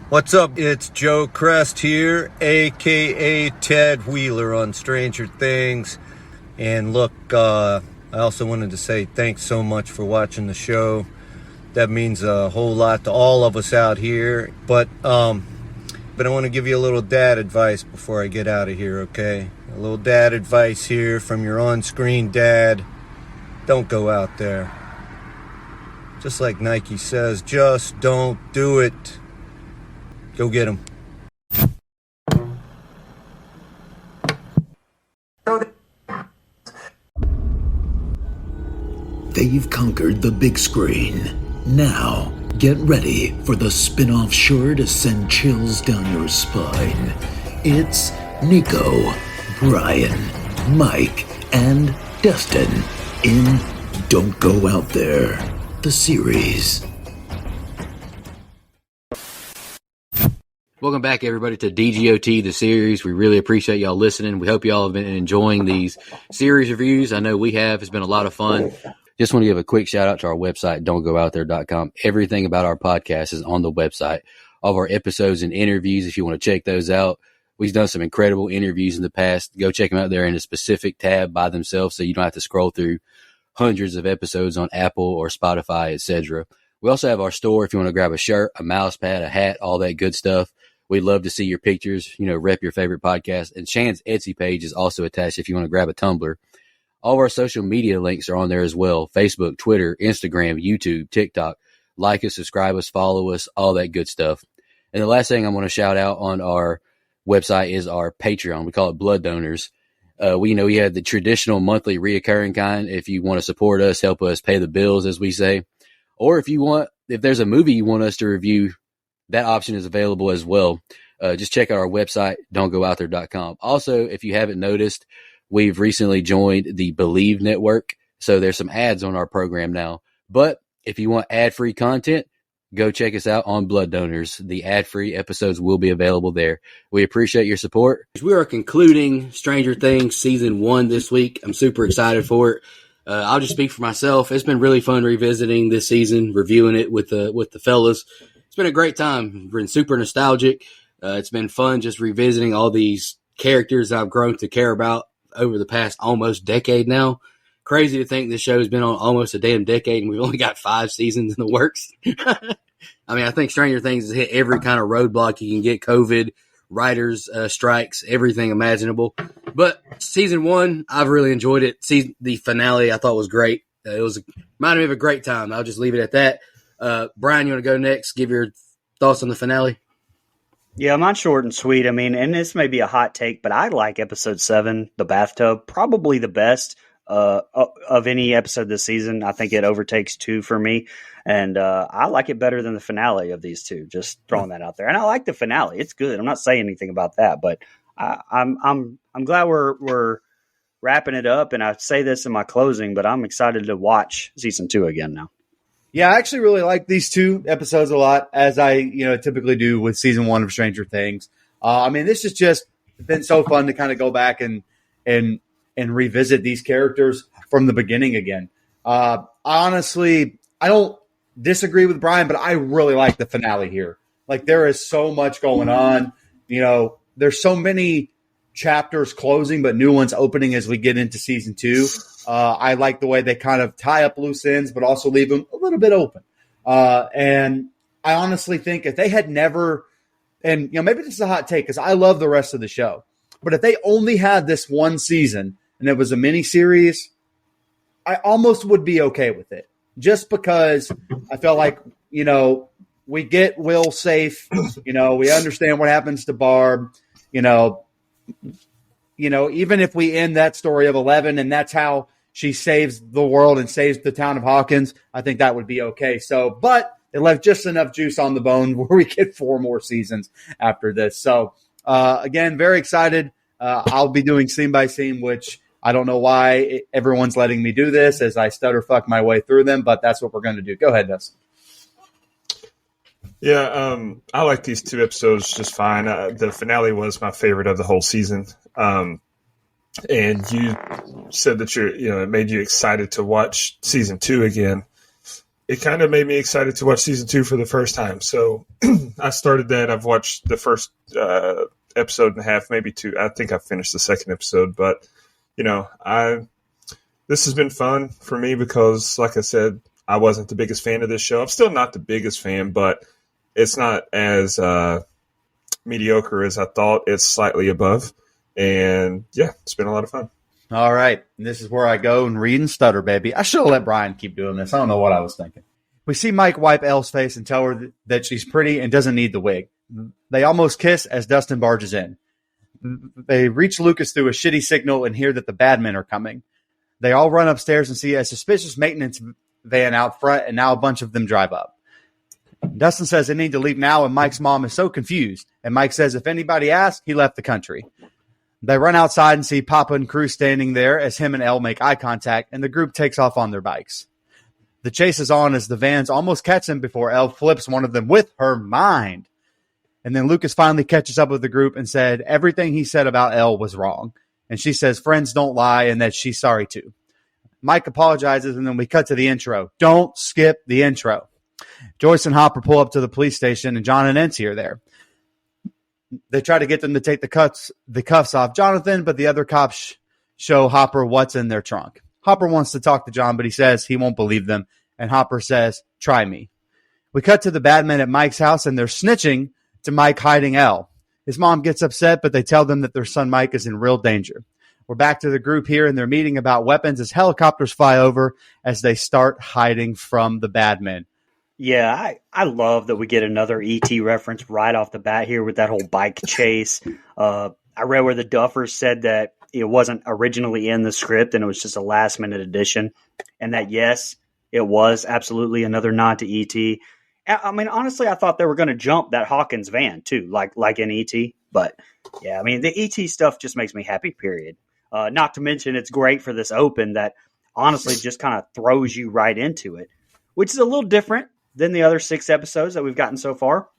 What's up? It's Joe Crest here, aka Ted Wheeler on Stranger Things. And look, I also wanted to say thanks so much for watching the show. That means a whole lot to all of us out here. But I want to give you a little dad advice before I get out of here, okay? A little dad advice here from your on-screen dad. Don't go out there. Just like Nike says, just don't do it. Go get him. They've conquered the big screen. Now, get ready for the spin-off sure to send chills down your spine. It's Nico, Brian, Mike, and Dustin in Don't Go Out There, the series. Welcome back, everybody, to DGOT, the series. We really appreciate y'all listening. We hope y'all have been enjoying these series reviews. I know we have. It's been a lot of fun. Just want to give a quick shout out to our website, don'tgooutthere.com. Everything about our podcast is on the website. All of our episodes and interviews, if you want to check those out. We've done some incredible interviews in the past. Go check them out there in a specific tab by themselves so you don't have to scroll through hundreds of episodes on Apple or Spotify, etc. We also have our store if you want to grab a shirt, a mouse pad, a hat, all that good stuff. We'd love to see your pictures, rep your favorite podcast. And Shan's Etsy page is also attached if you want to grab a tumbler. All of our social media links are on there as well. Facebook, Twitter, Instagram, YouTube, TikTok. Like us, subscribe us, follow us, all that good stuff. And the last thing I want to shout out on our website is our Patreon. We call it Blood Donors. We have the traditional monthly reoccurring kind. If you want to support us, help us pay the bills, as we say. Or if there's a movie you want us to review, that option is available as well. Just check out our website, don'tgooutthere.com. Also, if you haven't noticed, we've recently joined the Believe Network. So there's some ads on our program now. But if you want ad-free content, go check us out on Blood Donors. The ad-free episodes will be available there. We appreciate your support. We are concluding Stranger Things Season 1 this week. I'm super excited for it. I'll just speak for myself. It's been really fun revisiting this season, reviewing it with the fellas. It's been a great time. Been super nostalgic. It's been fun just revisiting all these characters I've grown to care about over the past almost decade now. Crazy to think this show has been on almost a damn decade and we've only got 5 seasons in the works. I think Stranger Things has hit every kind of roadblock you can get. COVID, writers, strikes, everything imaginable. But season 1, I've really enjoyed it. The finale I thought was great. It reminded me of a great time. I'll just leave it at that. Brian, you want to go next? Give your thoughts on the finale? Yeah, mine's short and sweet. And this may be a hot take, but I like episode 7, the bathtub, probably the best of any episode this season. I think it overtakes 2 for me, and I like it better than the finale of these 2. Just throwing that out there. And I like the finale; it's good. I'm not saying anything about that, but I'm glad we're wrapping it up. And I say this in my closing, but I'm excited to watch season 2 again now. Yeah, I actually really like these 2 episodes a lot, as I typically do with season 1 of Stranger Things. This has just been so fun to kind of go back and revisit these characters from the beginning again. Honestly, I don't disagree with Brian, but I really like the finale here. Like, there is so much going on. There's so many chapters closing, but new ones opening as we get into season 2. I like the way they kind of tie up loose ends, but also leave them a little bit open. And I honestly think if they had never, and maybe this is a hot take because I love the rest of the show, but if they only had this one season and it was a mini series, I almost would be okay with it. Just because I felt like, we get Will safe, we understand what happens to Barb, even if we end that story of 11 and that's how she saves the world and saves the town of Hawkins, I think that would be okay. But it left just enough juice on the bone where we get 4 more seasons after this. So, again, very excited. I'll be doing scene by scene, which I don't know why everyone's letting me do this as I stutter fuck my way through them, but that's what we're going to do. Go ahead, Dustin. Yeah, I like these 2 episodes just fine. The finale was my favorite of the whole season. And you said that it made you excited to watch season 2 again. it kind of made me excited to watch season 2 for the first time. So I started that. I've watched the first episode and a half, maybe 2. I think I finished the second episode, but this has been fun for me because, like I said, I wasn't the biggest fan of this show. I'm still not the biggest fan, but it's not as mediocre as I thought. It's slightly above, and yeah, it's been a lot of fun. All right. And this is where I go and read and stutter, baby. I should have let Brian keep doing this. I don't know what I was thinking. We see Mike wipe Elle's face and tell her that she's pretty and doesn't need the wig. They almost kiss as Dustin barges in. They reach Lucas through a shitty signal and hear that the bad men are coming. They all run upstairs and see a suspicious maintenance van out front, and now a bunch of them drive up. Dustin says they need to leave now, and Mike's mom is so confused. And Mike says if anybody asks, he left the country. They run outside and see Papa and crew standing there as him and Elle make eye contact, and the group takes off on their bikes. The chase is on as the vans almost catch them before Elle flips one of them with her mind. And then Lucas finally catches up with the group and said everything he said about Elle was wrong. And she says friends don't lie and that she's sorry too. Mike apologizes, and then we cut to the intro. Don't skip the intro. Joyce and Hopper pull up to the police station, and John and Nancy are there. They try to get them to take the cuffs off Jonathan, but the other cops show Hopper what's in their trunk. Hopper wants to talk to John, but he says he won't believe them, and Hopper says, try me. We cut to the bad men at Mike's house, and they're snitching to Mike hiding Elle. His mom gets upset, but they tell them that their son Mike is in real danger. We're back to the group here, and they're meeting about weapons as helicopters fly over as they start hiding from the bad men. Yeah, I love that we get another E.T. reference right off the bat here with that whole bike chase. I read where the Duffers said that it wasn't originally in the script and it was just a last-minute addition, and that, yes, it was absolutely another nod to E.T. I mean, honestly, I thought they were going to jump that Hawkins van, too, like in E.T., but, yeah, I mean, the E.T. stuff just makes me happy, period. Not to mention it's great for this open that honestly just kind of throws you right into it, which is a little different than the other 6 episodes that we've gotten so far.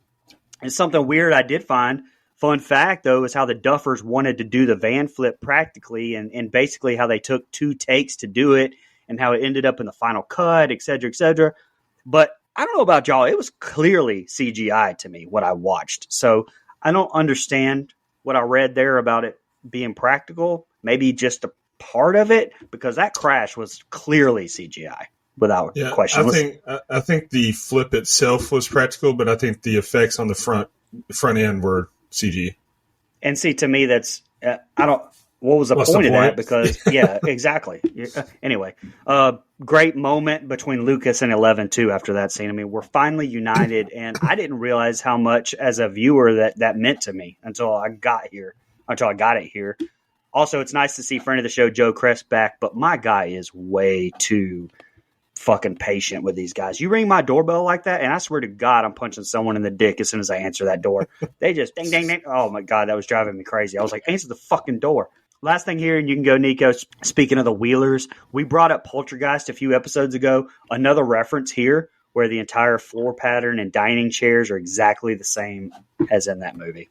And something weird I did find, fun fact, though, is how the Duffers wanted to do the van flip practically and basically how they took 2 takes to do it and how it ended up in the final cut, et cetera, et cetera. But I don't know about y'all. It was clearly CGI to me, what I watched. So I don't understand what I read there about it being practical, maybe just a part of it, because that crash was clearly CGI. Without question. I think the flip itself was practical, but I think the effects on the front end were CG. And see, to me, that's what was the point of that? Because yeah, exactly. Anyway, great moment between Lucas and 11 too. After that scene, I mean, we're finally united, and I didn't realize how much as a viewer that meant to me until I got it here. Also, it's nice to see friend of the show Joe Crest back, but my guy is way too fucking patient with these guys. You ring my doorbell like that, and I swear to God, I'm punching someone in the dick as soon as I answer that door. They just ding, ding, ding. Oh my God, that was driving me crazy. I was like, answer the fucking door. Last thing here, and you can go, Nico. Speaking of the Wheelers, we brought up Poltergeist a few episodes ago. Another reference here where the entire floor pattern and dining chairs are exactly the same as in that movie.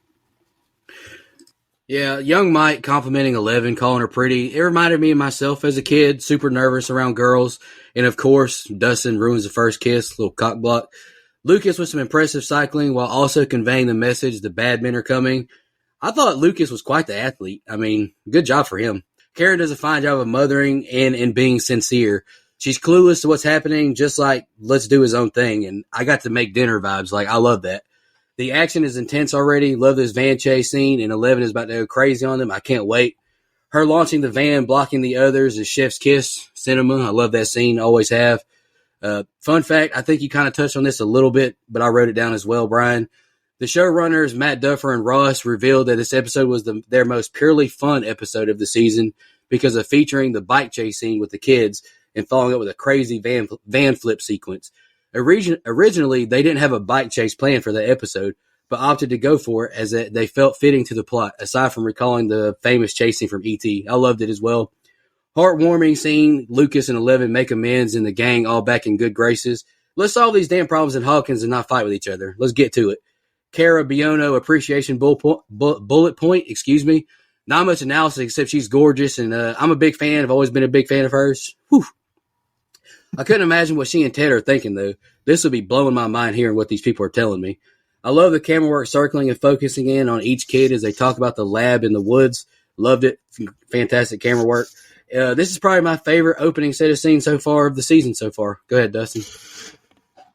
Yeah, young Mike complimenting 11, calling her pretty. It reminded me of myself as a kid, super nervous around girls. And of course, Dustin ruins the first kiss, little cock block. Lucas with some impressive cycling while also conveying the message the bad men are coming. I thought Lucas was quite the athlete. I mean, good job for him. Karen does a fine job of mothering and being sincere. She's clueless to what's happening, just like, let's do his own thing. And I got to make dinner vibes. Like, I love that. The action is intense already. Love this van chase scene, and 11 is about to go crazy on them. I can't wait. Her launching the van, blocking the others is chef's kiss. Cinema. I love that scene. Always have. Fun fact, I think you kind of touched on this a little bit, but I wrote it down as well, Brian. The showrunners, Matt Duffer and Ross, revealed that this episode was their most purely fun episode of the season because of featuring the bike chase scene with the kids and following up with a crazy van flip sequence. Originally, they didn't have a bike chase planned for the episode, but opted to go for it as they felt fitting to the plot, aside from recalling the famous chase scene from E.T. I loved it as well. Heartwarming scene, Lucas and 11 make amends and the gang all back in good graces. Let's solve these damn problems in Hawkins and not fight with each other. Let's get to it. Cara Biono appreciation bullet point, excuse me. Not much analysis except she's gorgeous, and I'm a big fan. I've always been a big fan of hers. Whew. I couldn't imagine what she and Ted are thinking, though. This would be blowing my mind hearing what these people are telling me. I love the camera work circling and focusing in on each kid as they talk about the lab in the woods. Loved it. Fantastic camera work. This is probably my favorite opening set of scenes so far of the season so far. Go ahead, Dustin.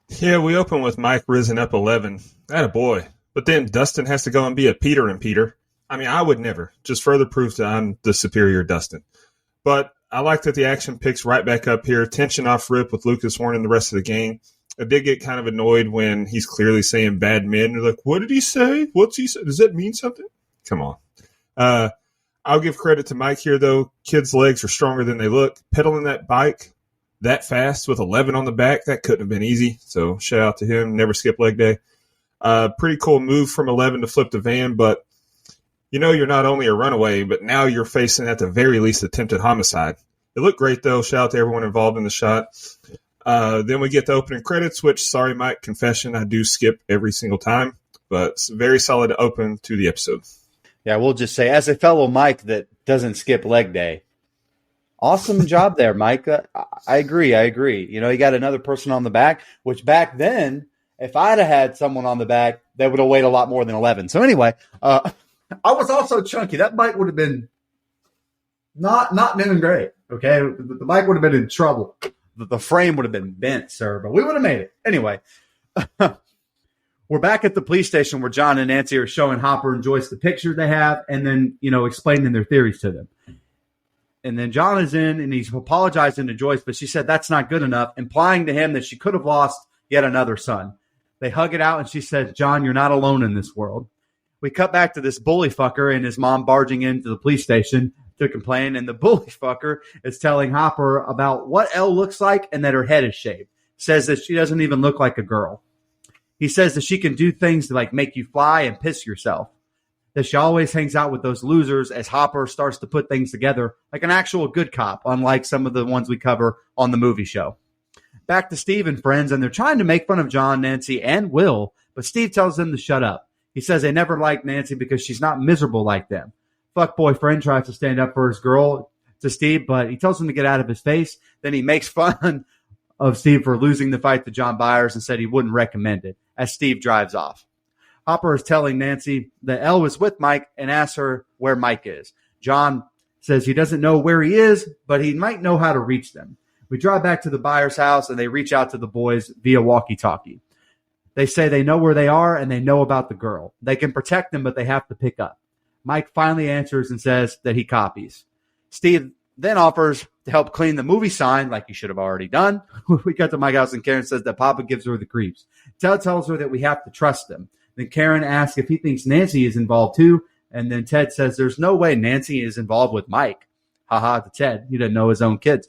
Yeah, we open with Mike risen up 11. Atta boy. But then Dustin has to go and be a Peter and Peter. I mean, I would never. Just further proof that I'm the superior Dustin. But I like that the action picks right back up here. Tension off rip with Lucas warning the rest of the gang. I did get kind of annoyed when he's clearly saying bad men. They're like, what did he say? What's he say? Does that mean something? Come on. I'll give credit to Mike here, though. Kid's legs are stronger than they look. Pedaling that bike that fast with 11 on the back, that couldn't have been easy. So shout out to him. Never skip leg day. Pretty cool move from 11 to flip the van, but you're not only a runaway, but now you're facing at the very least attempted homicide. It looked great, though. Shout out to everyone involved in the shot. Then we get the opening credits, which, sorry, Mike, confession, I do skip every single time, but it's very solid open to the episode. Yeah, we'll just say, as a fellow Mike that doesn't skip leg day, awesome job there, Mike. I agree. You got another person on the back, which back then, if I'd have had someone on the back, they would have weighed a lot more than 11. So anyway, I was also chunky. That bike would have been not doing great, okay? The bike would have been in trouble. The frame would have been bent, sir, but we would have made it. Anyway, we're back at the police station where John and Nancy are showing Hopper and Joyce the picture they have and then, explaining their theories to them. And then John is in and he's apologizing to Joyce, but she said that's not good enough, implying to him that she could have lost yet another son. They hug it out and she says, John, you're not alone in this world. We cut back to this bully fucker and his mom barging into the police station to complain, and the bully fucker is telling Hopper about what Elle looks like and that her head is shaved. Says that she doesn't even look like a girl. He says that she can do things to make you fly and piss yourself. That she always hangs out with those losers as Hopper starts to put things together like an actual good cop, unlike some of the ones we cover on the movie show. Back to Steve and friends, and they're trying to make fun of John, Nancy, and Will, but Steve tells them to shut up. He says they never liked Nancy because she's not miserable like them. Fuck boyfriend tries to stand up for his girl to Steve, but he tells him to get out of his face. Then he makes fun of Steve for losing the fight to John Byers and said he wouldn't recommend it as Steve drives off. Hopper is telling Nancy that Elle was with Mike and asks her where Mike is. John says he doesn't know where he is, but he might know how to reach them. We drive back to the Byers' house and they reach out to the boys via walkie-talkie. They say they know where they are and they know about the girl. They can protect them, but they have to pick up. Mike finally answers and says that he copies. Steve then offers to help clean the movie sign like he should have already done. We got to Mike's house and Karen says that Papa gives her the creeps. Ted tells her that we have to trust them. Then Karen asks if he thinks Nancy is involved too. And then Ted says there's no way Nancy is involved with Mike. Haha to Ted. He didn't know his own kids.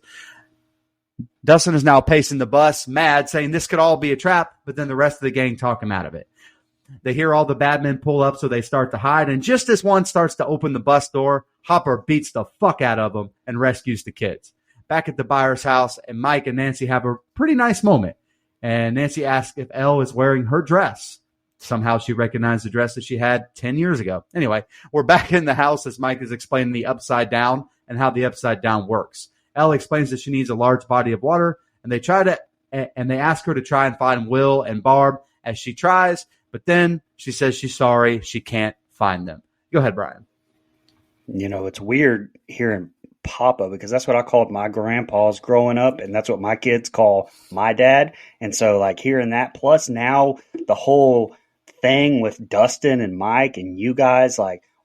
Dustin is now pacing the bus, mad, saying this could all be a trap, but then the rest of the gang talk him out of it. They hear all the bad men pull up, so they start to hide, and just as one starts to open the bus door, Hopper beats the fuck out of them and rescues the kids. Back at the Byers' house, and Mike and Nancy have a pretty nice moment, and Nancy asks if Elle is wearing her dress. Somehow she recognized the dress that she had 10 years ago. Anyway, we're back in the house as Mike is explaining the upside down and how the upside down works. Elle explains that she needs a large body of water, and they ask her to try and find Will and Barb as she tries, but then she says she's sorry, she can't find them. Go ahead, Brian. It's weird hearing Papa because that's what I called my grandpas growing up, and that's what my kids call my dad. And so, hearing that, plus now the whole thing with Dustin and Mike and you guys,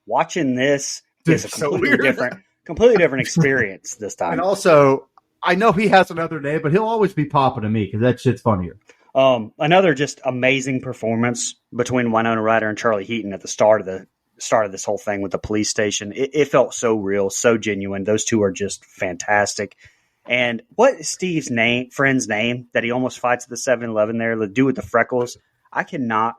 watching this is a completely different experience this time. And also, I know he has another name, but he'll always be Papa to me because that shit's funnier. Another just amazing performance between Winona Ryder and Charlie Heaton at the start of this whole thing with the police station. It felt so real, so genuine. Those two are just fantastic. And what is Steve's friend's name that he almost fights at the 7-Eleven there? The dude with the freckles. I cannot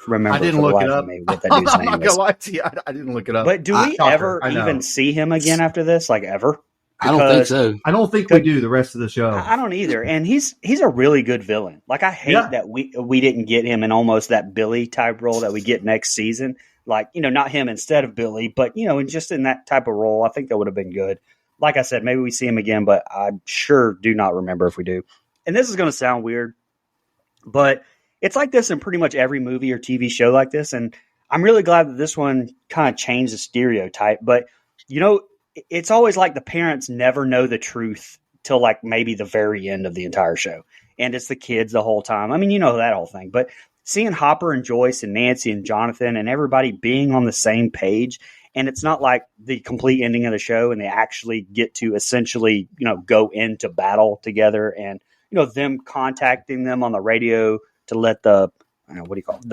remember. I didn't look it up. What that dude's name I'm not gonna lie to you. I didn't look it up. But do we ever even see him again after this? Ever? I don't think so. I don't think we do the rest of the show. I don't either. And he's a really good villain. I hate that we didn't get him in almost that Billy type role that we get next season. Not him instead of Billy, but just in that type of role, I think that would have been good. Like I said, maybe we see him again, but I sure do not remember if we do. and this is going to sound weird, but it's like this in pretty much every movie or TV show like this. And I'm really glad that this one kind of changed the stereotype. But, it's always like the parents never know the truth till like maybe the very end of the entire show. And it's the kids the whole time. I mean, that whole thing. But seeing Hopper and Joyce and Nancy and Jonathan and everybody being on the same page, and it's not like the complete ending of the show and they actually get to essentially, go into battle together and, them contacting them on the radio to let the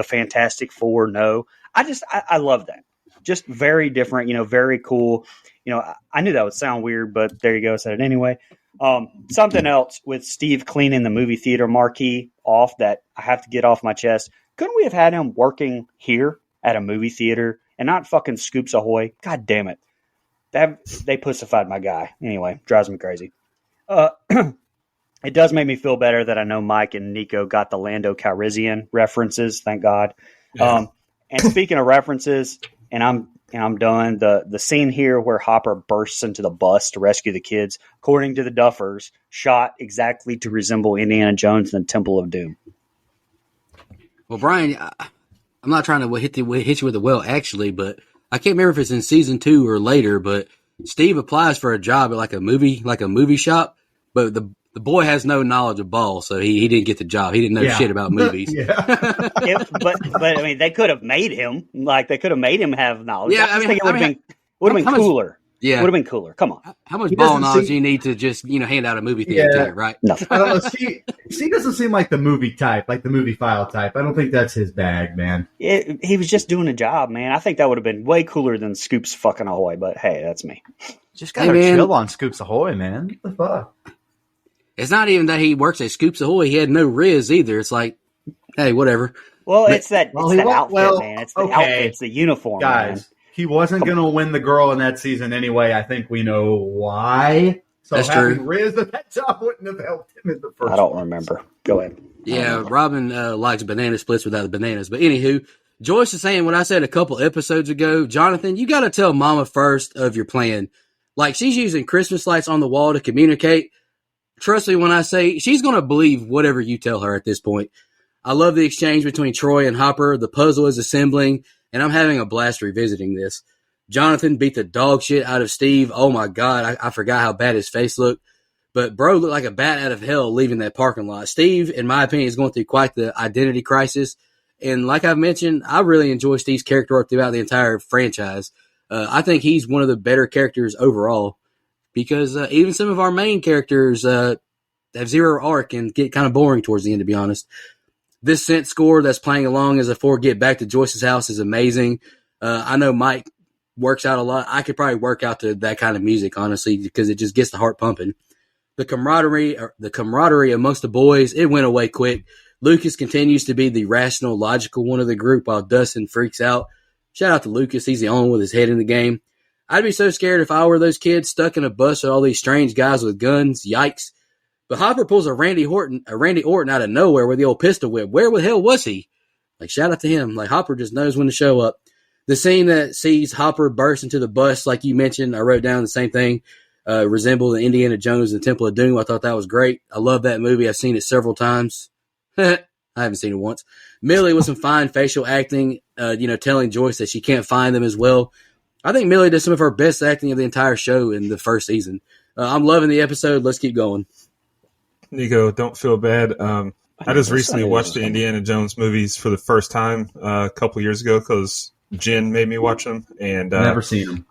Fantastic Four know. I love that. Just very different, very cool. I knew that would sound weird, but there you go. I said it anyway. Something else with Steve cleaning the movie theater marquee off that I have to get off my chest. Couldn't we have had him working here at a movie theater and not fucking Scoops Ahoy? God damn it. They pussified my guy. Anyway, drives me crazy. It does make me feel better that I know Mike and Nico got the Lando Calrissian references. Thank God. Yeah. And speaking of references, and I'm done. The scene here where Hopper bursts into the bus to rescue the kids, according to the Duffers, shot exactly to resemble Indiana Jones and the Temple of Doom. Well, Brian, I'm not trying to hit you with a well, actually, but I can't remember if it's in season 2 or later. But Steve applies for a job at like a movie shop, but the boy has no knowledge of ball, so he didn't get the job. He didn't know shit about movies. But I mean, they could have made him have knowledge. Yeah, I think it would have been cooler. Yeah, would have been cooler. Come on, how much ball knowledge do you need to just hand out a movie theater ticket, right? Nothing. I don't know. He doesn't seem like the movie type, like the movie file type. I don't think that's his bag, man. He was just doing a job, man. I think that would have been way cooler than Scoops fucking Ahoy. But hey, that's me. Just gotta chill on Scoops Ahoy, man. What the fuck? It's not even that he works at Scoops Ahoy. He had no Riz either. It's like, hey, whatever. Well, it's that outfit, man. It's the outfit. It's the uniform, guys. Man. He wasn't going to win the girl in that season anyway. I think we know why. So that's having true. Riz at that job wouldn't have helped him in the first. I don't remember. Go ahead. Yeah, Robin likes banana splits without the bananas. But anywho, Joyce is saying what I said a couple episodes ago. Jonathan, you got to tell Mama first of your plan. Like, she's using Christmas lights on the wall to communicate. Trust me when I say she's going to believe whatever you tell her at this point. I love the exchange between Troy and Hopper. The puzzle is assembling, and I'm having a blast revisiting this. Jonathan beat the dog shit out of Steve. Oh, my God. I forgot how bad his face looked. But bro looked like a bat out of hell leaving that parking lot. Steve, in my opinion, is going through quite the identity crisis. And like I've mentioned, I really enjoy Steve's character arc throughout the entire franchise. I think he's one of the better characters overall. Because even some of our main characters have zero arc and get kind of boring towards the end, to be honest. This synth score that's playing along as a Get Back to Joyce's house is amazing. I know Mike works out a lot. I could probably work out to that kind of music, honestly, because it just gets the heart pumping. The camaraderie amongst the boys, it went away quick. Lucas continues to be the rational, logical one of the group while Dustin freaks out. Shout out to Lucas. He's the only one with his head in the game. I'd be so scared if I were those kids stuck in a bus with all these strange guys with guns. Yikes. But Hopper pulls a Randy Orton out of nowhere with the old pistol whip. Where the hell was he? Like, shout out to him. Like, Hopper just knows when to show up. The scene that sees Hopper burst into the bus, like you mentioned, I wrote down the same thing, resemble the Indiana Jones and the Temple of Doom. I thought that was great. I love that movie. I've seen it several times. I haven't seen it once. Millie with some fine facial acting, telling Joyce that she can't find them as well. I think Millie did some of her best acting of the entire show in the first season. I'm loving the episode. Let's keep going. Nico, don't feel bad. I just recently watched the Indiana Jones movies for the first time a couple years ago because Jen made me watch them. And never seen them.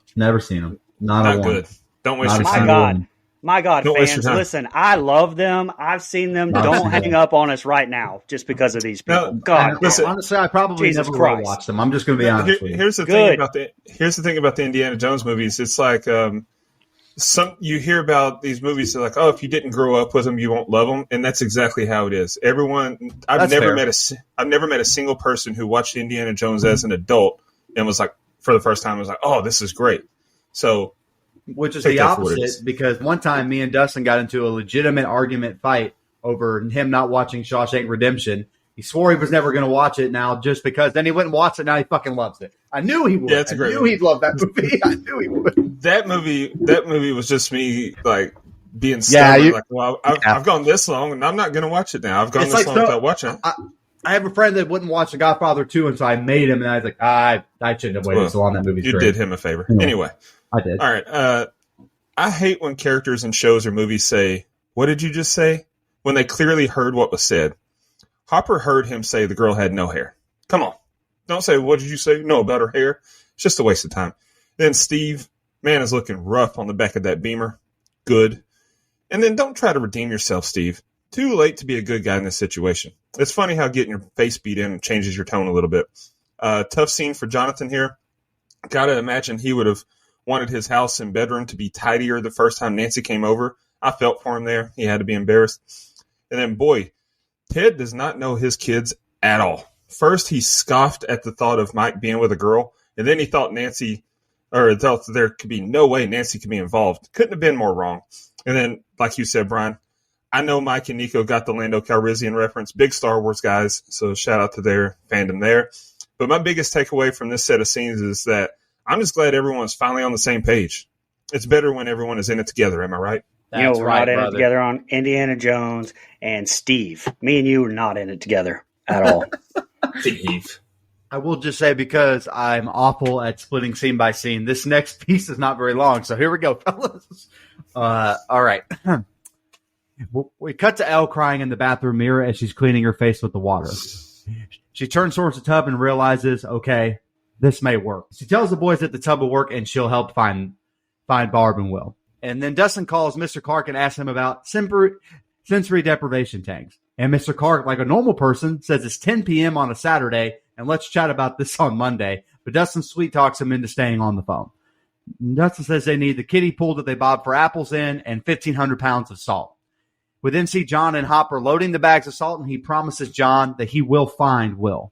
Not good. Don't waste your time. My God, don't fans, listen, I love them. I've seen them. Don't hang up on us right now just because of these people. No, God, listen, honestly, I probably never will watch them. I'm just going to be honest with you. Here's the thing about the Indiana Jones movies. It's like you hear about these movies. They're like, oh, if you didn't grow up with them, you won't love them, and that's exactly how it is. I've never met a single person who watched Indiana Jones as an adult and was like, for the first time, was like, oh, this is great. So. Which is the opposite, because one time me and Dustin got into a legitimate argument fight over him not watching Shawshank Redemption. He swore he was never going to watch it now just because. Then he went and watched it. Now he fucking loves it. I knew he would. Yeah, it's a great movie. He'd love that movie. I knew he would. That movie was just me like being stubborn. you- Like, well, I've gone this long, and I'm not going to watch it now. I've gone It's this like long so- without watching it. I have a friend that wouldn't watch The Godfather 2, and so I made him, and I was like, I shouldn't have waited Well, so long. That movie's You great. did him a favor. Yeah. Anyway, I did. all right. I hate when characters in shows or movies say, "What did you just say?" when they clearly heard what was said. Hopper heard him say the girl had no hair. Come on. Don't say, "What did you say?" No, about her hair. It's just a waste of time. Then Steve, man, is looking rough on the back of that Beamer. Good. And then don't try to redeem yourself, Steve. Too late to be a good guy in this situation. It's funny how getting your face beat in changes your tone a little bit. Tough scene for Jonathan here. Gotta imagine he would have wanted his house and bedroom to be tidier the first time Nancy came over. I felt for him there. He had to be embarrassed. And then, boy, Ted does not know his kids at all. First, he scoffed at the thought of Mike being with a girl, and then he thought thought there could be no way Nancy could be involved. Couldn't have been more wrong. And then, like you said, Brian, I know Mike and Nico got the Lando Calrissian reference. Big Star Wars guys, so shout out to their fandom there. But my biggest takeaway from this set of scenes is that I'm just glad everyone's finally on the same page. It's better when everyone is in it together, am I right? We're not in it together on Indiana Jones and Steve. Me and you are not in it together at all. Steve. I will just say, because I'm awful at splitting scene by scene, this next piece is not very long. So here we go, fellas. All right. We cut to Elle crying in the bathroom mirror as she's cleaning her face with the water. She turns towards the tub and realizes, okay, this may work. She tells the boys that the tub will work and she'll help find Barb and Will. And then Dustin calls Mr. Clark and asks him about sensory deprivation tanks. And Mr. Clark, like a normal person, says it's 10 p.m. on a Saturday and let's chat about this on Monday. But Dustin sweet talks him into staying on the phone. And Dustin says they need the kiddie pool that they bought for apples in and 1,500 pounds of salt. We then see John and Hopper loading the bags of salt, and he promises John that he will find Will.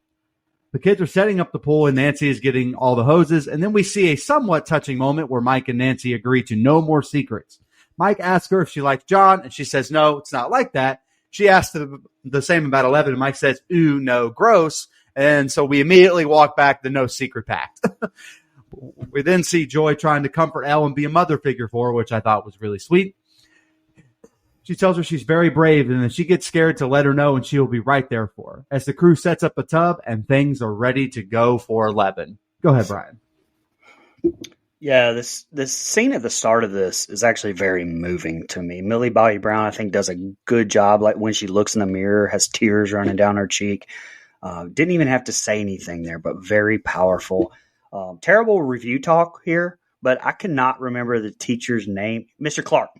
The kids are setting up the pool, and Nancy is getting all the hoses. And then we see a somewhat touching moment where Mike and Nancy agree to no more secrets. Mike asks her if she likes John, and she says, no, it's not like that. She asks the same about 11, and Mike says, ooh, no, gross. And so we immediately walk back the no secret pact. We then see Joy trying to comfort Elle and be a mother figure for her, which I thought was really sweet. She tells her she's very brave and that she gets scared to let her know and she will be right there for her. As the crew sets up a tub and things are ready to go for 11. Go ahead, Brian. Yeah, this scene at the start of this is actually very moving to me. Millie Bobby Brown, I think, does a good job. Like when she looks in the mirror, has tears running down her cheek. Didn't even have to say anything there, but very powerful. Terrible review talk here, but I cannot remember the teacher's name. Mr. Clark.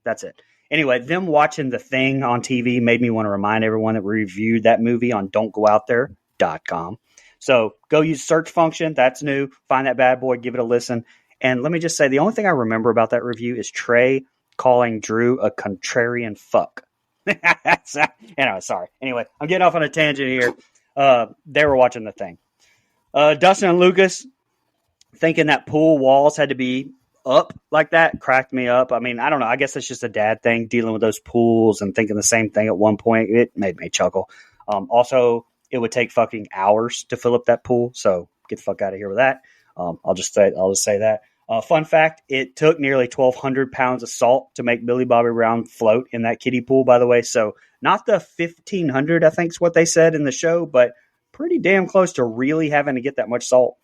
That's it. Anyway, them watching The Thing on TV made me want to remind everyone that we reviewed that movie on don'tgoouthere.com. So go use search function. That's new. Find that bad boy. Give it a listen. And let me just say, the only thing I remember about that review is Trey calling Drew a contrarian fuck. Sorry. Anyway, I'm getting off on a tangent here. They were watching The Thing. Dustin and Lucas thinking that pool walls had to be up like that cracked me up. I mean, I don't know. I guess it's just a dad thing, dealing with those pools and thinking the same thing at one point. It made me chuckle. Also, it would take fucking hours to fill up that pool. So get the fuck out of here with that. I'll just say that. Fun fact, it took nearly 1,200 pounds of salt to make Billy Bobby Brown float in that kiddie pool, by the way. So not the 1,500, I think is what they said in the show, but pretty damn close to really having to get that much salt.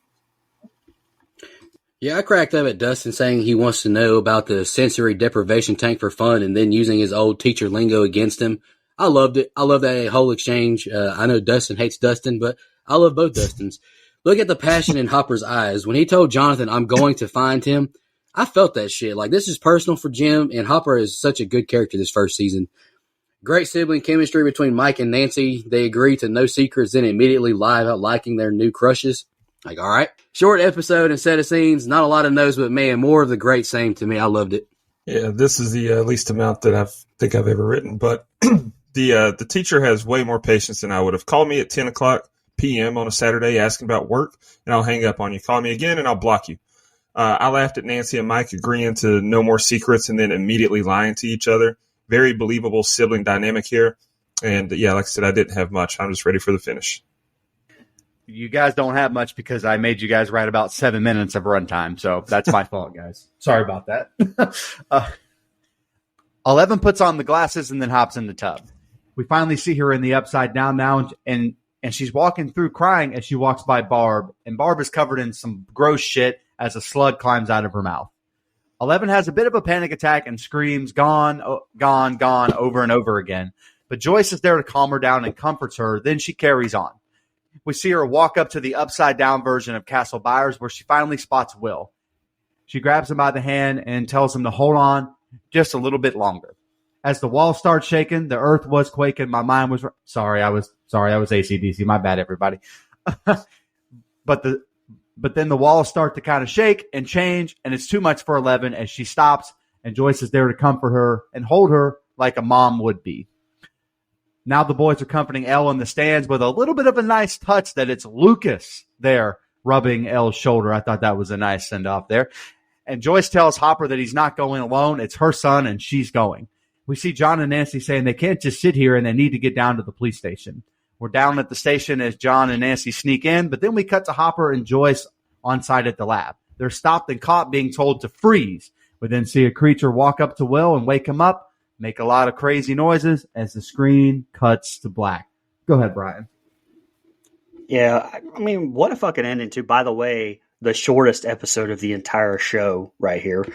Yeah, I cracked up at Dustin saying he wants to know about the sensory deprivation tank for fun and then using his old teacher lingo against him. I loved it. I love that whole exchange. I know Dustin hates Dustin, but I love both Dustins. Look at the passion in Hopper's eyes. When he told Jonathan, I'm going to find him, I felt that shit. Like, this is personal for Jim, and Hopper is such a good character this first season. Great sibling chemistry between Mike and Nancy. They agree to no secrets, then immediately lie about liking their new crushes. Like, all right. Short episode and set of scenes. Not a lot of no's, but man, more of the great same to me. I loved it. Yeah, this is the least amount that I think I've ever written. But the teacher has way more patience than I would have. Called me at 10 o'clock p.m. on a Saturday asking about work, and I'll hang up on you. Call me again, and I'll block you. I laughed at Nancy and Mike agreeing to no more secrets and then immediately lying to each other. Very believable sibling dynamic here. And, yeah, like I said, I didn't have much. I'm just ready for the finish. You guys don't have much because I made you guys write about 7 minutes of runtime. So that's my fault, guys. Sorry about that. 11 puts on the glasses and then hops in the tub. We finally see her in the upside down now, and she's walking through crying as she walks by Barb, and Barb is covered in some gross shit as a slug climbs out of her mouth. 11 has a bit of a panic attack and screams, "Gone, gone, gone," over and over again. But Joyce is there to calm her down and comforts her. Then she carries on. We see her walk up to the upside-down version of Castle Byers where she finally spots Will. She grabs him by the hand and tells him to hold on just a little bit longer. As the wall starts shaking, the earth was quaking. My mind was sorry. I was AC/DC. My bad, everybody. But then the walls start to kind of shake and change, and it's too much for 11 as she stops, and Joyce is there to comfort her and hold her like a mom would be. Now the boys are comforting Elle in the stands with a little bit of a nice touch that it's Lucas there rubbing Elle's shoulder. I thought that was a nice send-off there. And Joyce tells Hopper that he's not going alone. It's her son, and she's going. We see John and Nancy saying they can't just sit here and they need to get down to the police station. We're down at the station as John and Nancy sneak in, but then we cut to Hopper and Joyce on site at the lab. They're stopped and caught being told to freeze. We then see a creature walk up to Will and wake him up, make a lot of crazy noises as the screen cuts to black. Go ahead, Brian. Yeah, I mean, what a fucking ending to, by the way, the shortest episode of the entire show right here.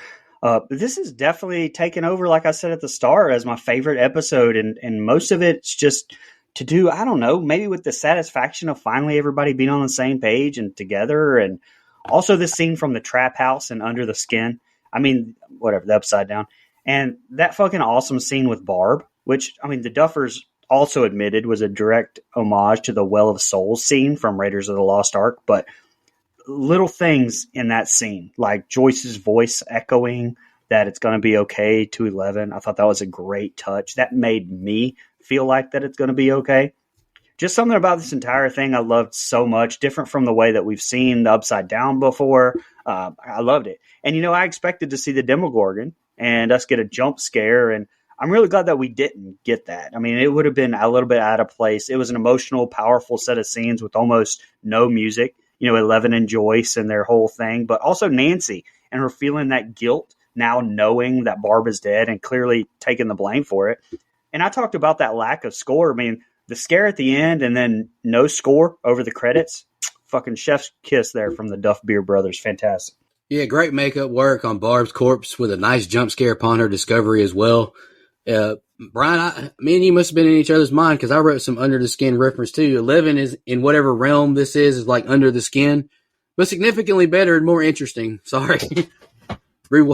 This is definitely taken over, like I said at the start, as my favorite episode. And most of it's just to do, I don't know, maybe with the satisfaction of finally everybody being on the same page and together. And also this scene from the trap house and Under the Skin. I mean, whatever, the Upside Down. And that fucking awesome scene with Barb, which, I mean, the Duffers also admitted was a direct homage to the Well of Souls scene from Raiders of the Lost Ark. But little things in that scene, like Joyce's voice echoing that it's going to be okay to 11. I thought that was a great touch. That made me feel like that it's going to be okay. Just something about this entire thing I loved so much, different from the way that we've seen the Upside Down before. I loved it. And, you know, I expected to see the Demogorgon and us get a jump scare, and I'm really glad that we didn't get that. I mean, it would have been a little bit out of place. It was an emotional, powerful set of scenes with almost no music. You know, 11 and Joyce and their whole thing, but also Nancy and her feeling that guilt now knowing that Barb is dead and clearly taking the blame for it. And I talked about that lack of score. I mean, the scare at the end and then no score over the credits. Fucking chef's kiss there from the Duff Beer Brothers. Fantastic. Yeah, great makeup work on Barb's corpse with a nice jump scare upon her discovery as well. Brian, me and you must have been in each other's mind because I wrote some Under the Skin reference too. 11 is in whatever realm this is like Under the Skin, but significantly better and more interesting. Sorry. Beg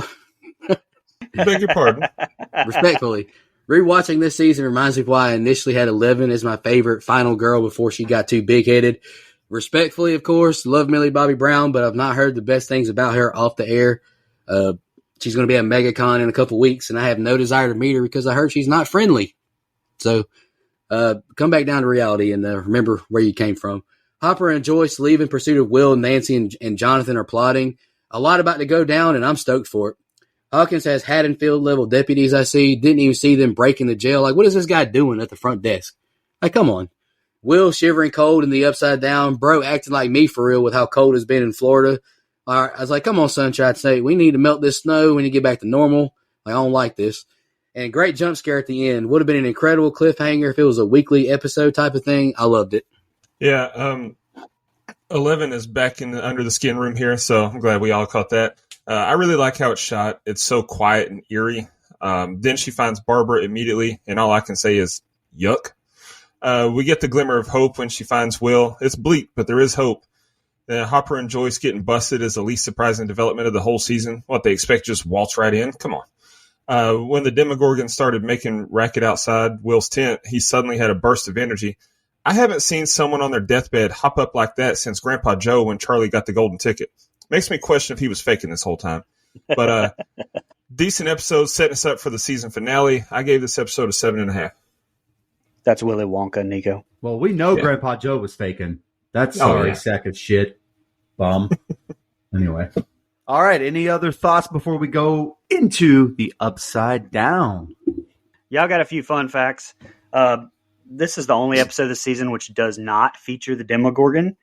your pardon. Respectfully. Rewatching this season reminds me of why I initially had 11 as my favorite final girl before she got too big-headed. Respectfully, of course, love Millie Bobby Brown, but I've not heard the best things about her off the air. She's going to be at MegaCon in a couple weeks, and I have no desire to meet her because I heard she's not friendly. So come back down to reality and remember where you came from. Hopper and Joyce leave in pursuit of Will, Nancy, and Jonathan are plotting. A lot about to go down, and I'm stoked for it. Hawkins has Haddonfield-level deputies, I see. Didn't even see them breaking the jail. Like, what is this guy doing at the front desk? Like, come on. Will shivering cold in the Upside Down. Bro acting like me for real with how cold it's been in Florida. All right, I was like, come on, Sunshine State. We need to melt this snow. We need to get back to normal. Like, I don't like this. And great jump scare at the end. Would have been an incredible cliffhanger if it was a weekly episode type of thing. I loved it. Yeah, 11 is back in the Under the Skin room here, so I'm glad we all caught that. I really like how it's shot. It's so quiet and eerie. Then she finds Barbara immediately, and all I can say is, yuck. We get the glimmer of hope when she finds Will. It's bleak, but there is hope. Hopper and Joyce getting busted is the least surprising development of the whole season. What, they expect just waltz right in? Come on. When the Demogorgon started making racket outside Will's tent, he suddenly had a burst of energy. I haven't seen someone on their deathbed hop up like that since Grandpa Joe when Charlie got the golden ticket. Makes me question if he was faking this whole time. But decent episode setting us up for the season finale. I gave this episode a 7.5. That's Willy Wonka, Nico. Well, we know Grandpa Joe was faking. That's sorry, sack of shit. Bum. Anyway. All right. Any other thoughts before we go into the Upside Down? Y'all got a few fun facts. This is the only episode of the season which does not feature the Demogorgon.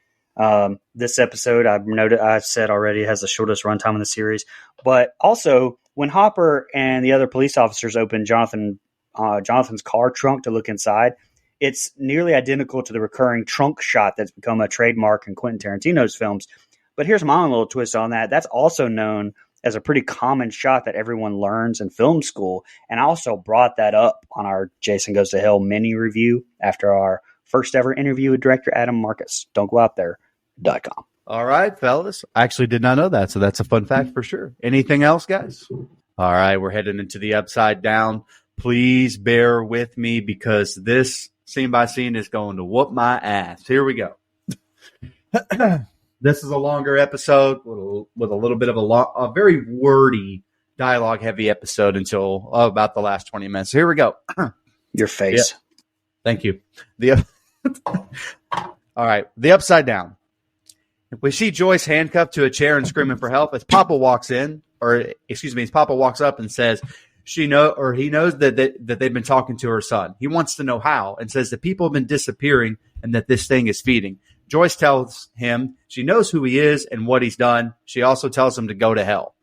This episode, I've said already, has the shortest runtime in the series. But also, when Hopper and the other police officers open Jonathan's car trunk to look inside, it's nearly identical to the recurring trunk shot that's become a trademark in Quentin Tarantino's films. But here's my own little twist on that. That's also known as a pretty common shot that everyone learns in film school. And I also brought that up on our Jason Goes to Hell mini review after our first ever interview with director Adam Marcus. Don't go out there.com. All right, fellas. I actually did not know that, so that's a fun fact for sure. Anything else, guys? All right, we're heading into the Upside Down. Please bear with me because this scene by scene is going to whoop my ass. Here we go. This is a longer episode with a little bit of a very wordy, dialogue-heavy episode until about the last 20 minutes. So here we go. Your face. Yeah. Thank you. All right, the Upside Down. We see Joyce handcuffed to a chair and screaming for help as Papa walks up and says he knows that they've been talking to her son. He wants to know how and says that people have been disappearing and that this thing is feeding. Joyce tells him she knows who he is and what he's done. She also tells him to go to hell.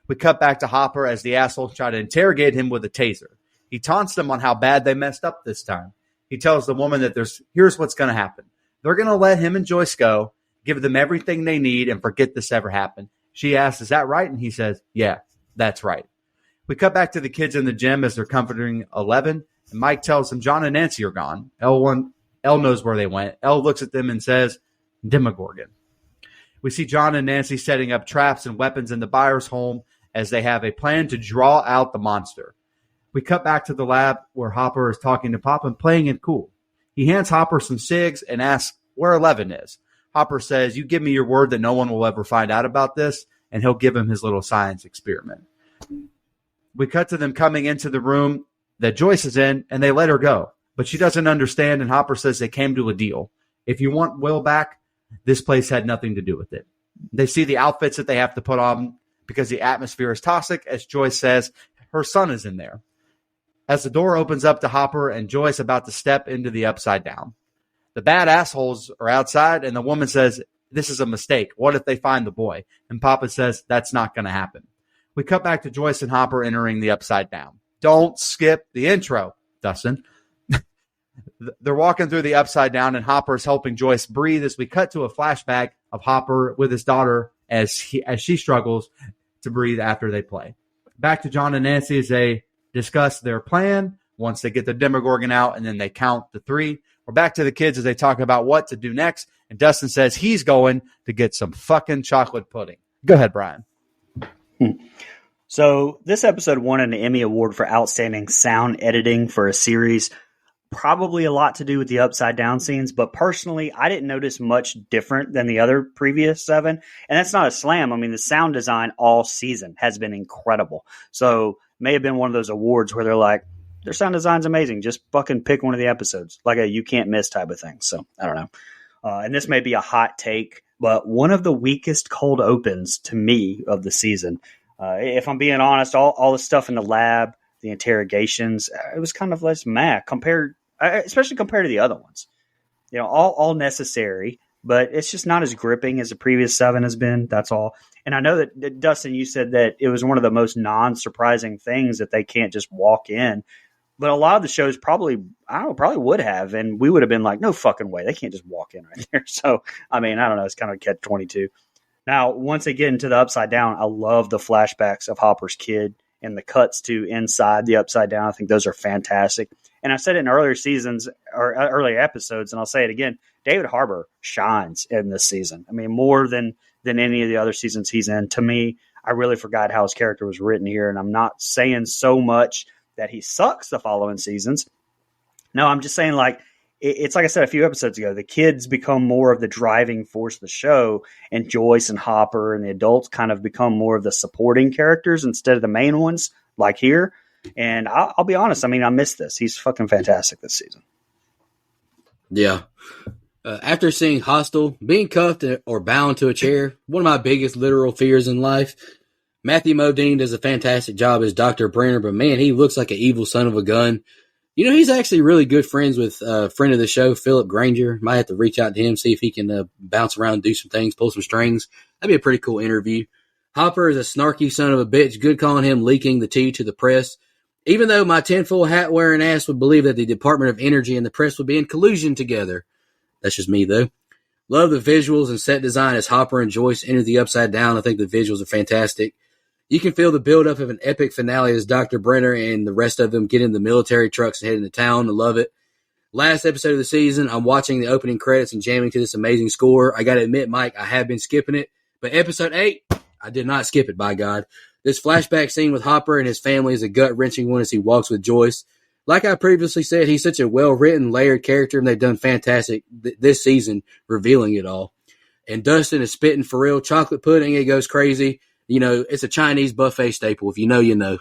We cut back to Hopper as the assholes try to interrogate him with a taser. He taunts them on how bad they messed up this time. He tells the woman that here's what's going to happen. They're going to let him and Joyce go, give them everything they need, and forget this ever happened. She asks, is that right? And he says, yeah, that's right. We cut back to the kids in the gym as they're comforting Eleven, and Mike tells them John and Nancy are gone. Elle knows where they went. Elle looks at them and says, Demogorgon. We see John and Nancy setting up traps and weapons in the buyer's home as they have a plan to draw out the monster. We cut back to the lab where Hopper is talking to Pop and playing it cool. He hands Hopper some cigs and asks where Eleven is. Hopper says, you give me your word that no one will ever find out about this, and he'll give him his little science experiment. We cut to them coming into the room that Joyce is in, and they let her go. But she doesn't understand, and Hopper says they came to a deal. If you want Will back, this place had nothing to do with it. They see the outfits that they have to put on because the atmosphere is toxic, as Joyce says her son is in there. As the door opens up to Hopper and Joyce about to step into the Upside Down. The bad assholes are outside, and the woman says, this is a mistake. What if they find the boy? And Papa says, that's not going to happen. We cut back to Joyce and Hopper entering the Upside Down. Don't skip the intro, Dustin. They're walking through the Upside Down, and Hopper's helping Joyce breathe as we cut to a flashback of Hopper with his daughter as she struggles to breathe after they play. Back to John and Nancy as they discuss their plan once they get the Demogorgon out, and then they count to 3. We're back to the kids as they talk about what to do next, and Dustin says he's going to get some fucking chocolate pudding. Go ahead, Brian. So this episode won an Emmy Award for Outstanding Sound Editing for a series. Probably a lot to do with the Upside Down scenes, but personally, I didn't notice much different than the other previous 7. And that's not a slam. I mean, the sound design all season has been incredible. So may have been one of those awards where they're like, their sound design's amazing. Just fucking pick one of the episodes, like a you can't miss type of thing. So I don't know. And this may be a hot take, but one of the weakest cold opens to me of the season. If I'm being honest, all the stuff in the lab, the interrogations, it was kind of less meh especially compared to the other ones. You know, all necessary, but it's just not as gripping as the previous 7 has been. That's all. And I know that Dustin, you said that it was one of the most non-surprising things that they can't just walk in. But a lot of the shows probably would have, and we would have been like, no fucking way. They can't just walk in right there. So, I mean, I don't know. It's kind of catch-22. Now, once they get into the Upside Down, I love the flashbacks of Hopper's kid and the cuts to inside the Upside Down. I think those are fantastic. And I said it in earlier seasons or earlier episodes, and I'll say it again. David Harbour shines in this season. I mean, more than any of the other seasons he's in. To me, I really forgot how his character was written here, and I'm not saying so much that he sucks the following seasons. No, I'm just saying, like, it's like I said a few episodes ago, the kids become more of the driving force of the show, and Joyce and Hopper and the adults kind of become more of the supporting characters instead of the main ones, like here. And I'll be honest, I mean, I missed this. He's fucking fantastic this season. Yeah. After seeing Hostel, being cuffed or bound to a chair, one of my biggest literal fears in life, Matthew Modine does a fantastic job as Dr. Brenner, but man, he looks like an evil son of a gun. You know, he's actually really good friends with a friend of the show, Philip Granger. Might have to reach out to him, see if he can bounce around, do some things, pull some strings. That'd be a pretty cool interview. Hopper is a snarky son of a bitch. Good calling him leaking the tea to the press. Even though my tinfoil hat wearing ass would believe that the Department of Energy and the press would be in collusion together. That's just me, though. Love the visuals and set design as Hopper and Joyce enter the Upside Down. I think the visuals are fantastic. You can feel the buildup of an epic finale as Dr. Brenner and the rest of them get in the military trucks and head into town. I love it. Last episode of the season, I'm watching the opening credits and jamming to this amazing score. I got to admit, Mike, I have been skipping it. But episode 8, I did not skip it, by God. This flashback scene with Hopper and his family is a gut-wrenching one as he walks with Joyce. Like I previously said, he's such a well-written, layered character, and they've done fantastic this season revealing it all. And Dustin is spitting for real. Chocolate pudding, it goes crazy. You know, it's a Chinese buffet staple. If you know, you know.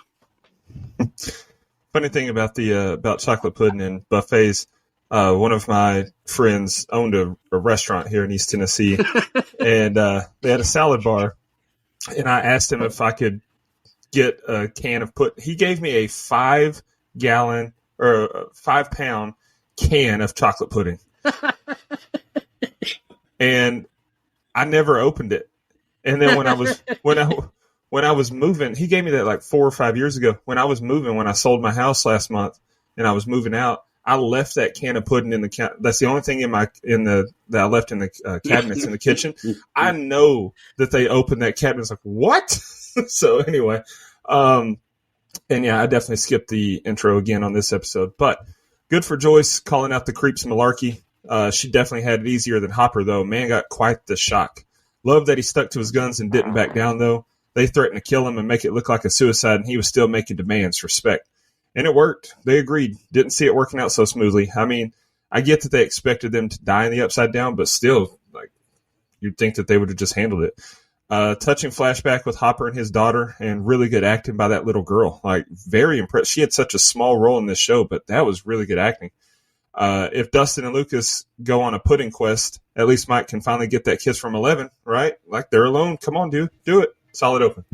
Funny thing about about chocolate pudding and buffets, one of my friends owned a restaurant here in East Tennessee, and they had a salad bar. And I asked him if I could get a can of He gave me a 5-gallon or a 5-pound can of chocolate pudding, and I never opened it. And then when I was moving, he gave me that like 4 or 5 years ago. When I was moving, when I sold my house last month, and I was moving out, I left that can of pudding in the that's the only thing that I left in the cabinets in the kitchen. I know that they opened that cabinet. It's like, what? So anyway, and yeah, I definitely skipped the intro again on this episode, but good for Joyce calling out the creeps malarkey. She definitely had it easier than Hopper, though. Man got quite the shock. Love that he stuck to his guns and didn't back down, though. They threatened to kill him and make it look like a suicide, and he was still making demands. Respect. And it worked. They agreed. Didn't see it working out so smoothly. I mean, I get that they expected them to die in the Upside Down, but still, like, you'd think that they would have just handled it. Touching flashback with Hopper and his daughter, and really good acting by that little girl. Like, very impressed. She had such a small role in this show, but that was really good acting. If Dustin and Lucas go on a pudding quest, at least Mike can finally get that kiss from 11, right? Like, they're alone. Come on, dude. Do it. Solid open.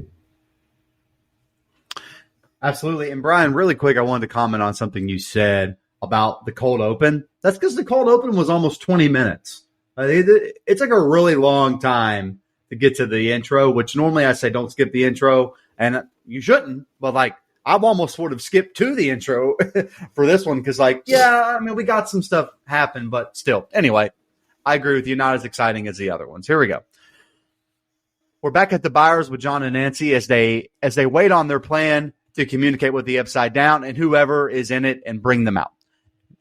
Absolutely. And Brian, really quick, I wanted to comment on something you said about the cold open. That's because the cold open was almost 20 minutes. It's like a really long time to get to the intro, which normally I say don't skip the intro, and you shouldn't, but like I almost would have skipped to the intro for this one because, like, yeah, I mean, we got some stuff happen, but still. Anyway, I agree with you. Not as exciting as the other ones. Here we go. We're back at the Byers with John and Nancy as they wait on their plan to communicate with the Upside Down and whoever is in it and bring them out.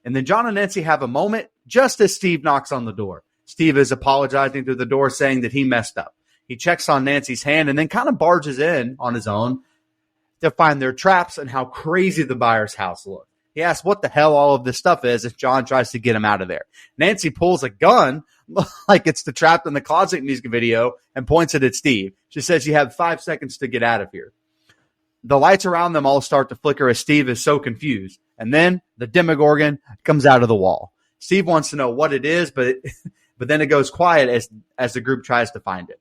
And then John and Nancy have a moment just as Steve knocks on the door. Steve is apologizing through the door, saying that he messed up. He checks on Nancy's hand and then kind of barges in on his own to find their traps and how crazy the Byers house looks. He asks what the hell all of this stuff is as John tries to get him out of there. Nancy pulls a gun like it's the Trapped in the Closet music video and points it at Steve. She says you have 5 seconds to get out of here. The lights around them all start to flicker as Steve is so confused. And then the Demogorgon comes out of the wall. Steve wants to know what it is, but then it goes quiet as the group tries to find it.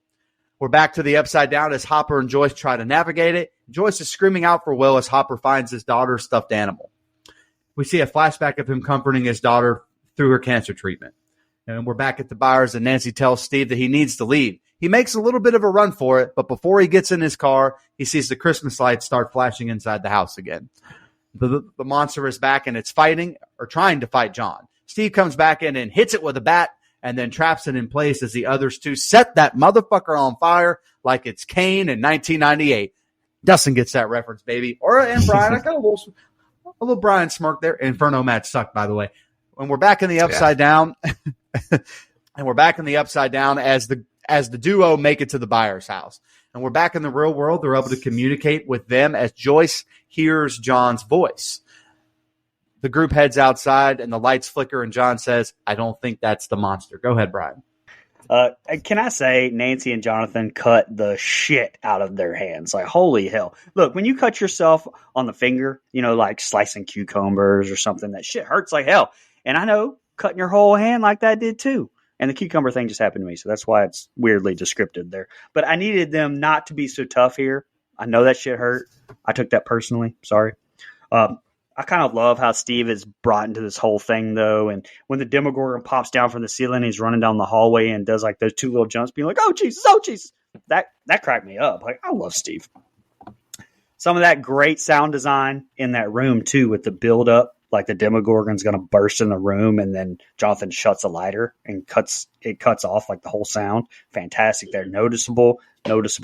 We're back to the Upside Down as Hopper and Joyce try to navigate it. Joyce is screaming out for Will as Hopper finds his daughter's stuffed animal. We see a flashback of him comforting his daughter through her cancer treatment. And we're back at the Byers, and Nancy tells Steve that he needs to leave. He makes a little bit of a run for it, but before he gets in his car, he sees the Christmas lights start flashing inside the house again. The monster is back, and it's fighting or trying to fight John. Steve comes back in and hits it with a bat and then traps it in place as the others two set that motherfucker on fire like it's Kane in 1998. Dustin gets that reference, baby. And Brian, I got a little Brian smirk there. Inferno match sucked, by the way. When we're back in the Upside Down, and we're back in the Upside Down as the duo make it to the Byers house. And we're back in the real world. They're able to communicate with them as Joyce hears John's voice. The group heads outside, and the lights flicker, and John says, I don't think that's the monster. Go ahead, Brian. Can I say Nancy and Jonathan cut the shit out of their hands? Like, holy hell. Look, when you cut yourself on the finger, like slicing cucumbers or something, that shit hurts like hell. And I know cutting your whole hand like that did too. And the cucumber thing just happened to me, so that's why it's weirdly descriptive there. But I needed them not to be so tough here. I know that shit hurt. I took that personally. Sorry. I kind of love how Steve is brought into this whole thing, though. And when the Demogorgon pops down from the ceiling, he's running down the hallway and does like those two little jumps, being like, oh, Jesus, that cracked me up. Like, I love Steve. Some of that great sound design in that room too, with the build up, like the Demogorgon's going to burst in the room, and then Jonathan shuts a lighter and cuts off like the whole sound. Fantastic there, noticeable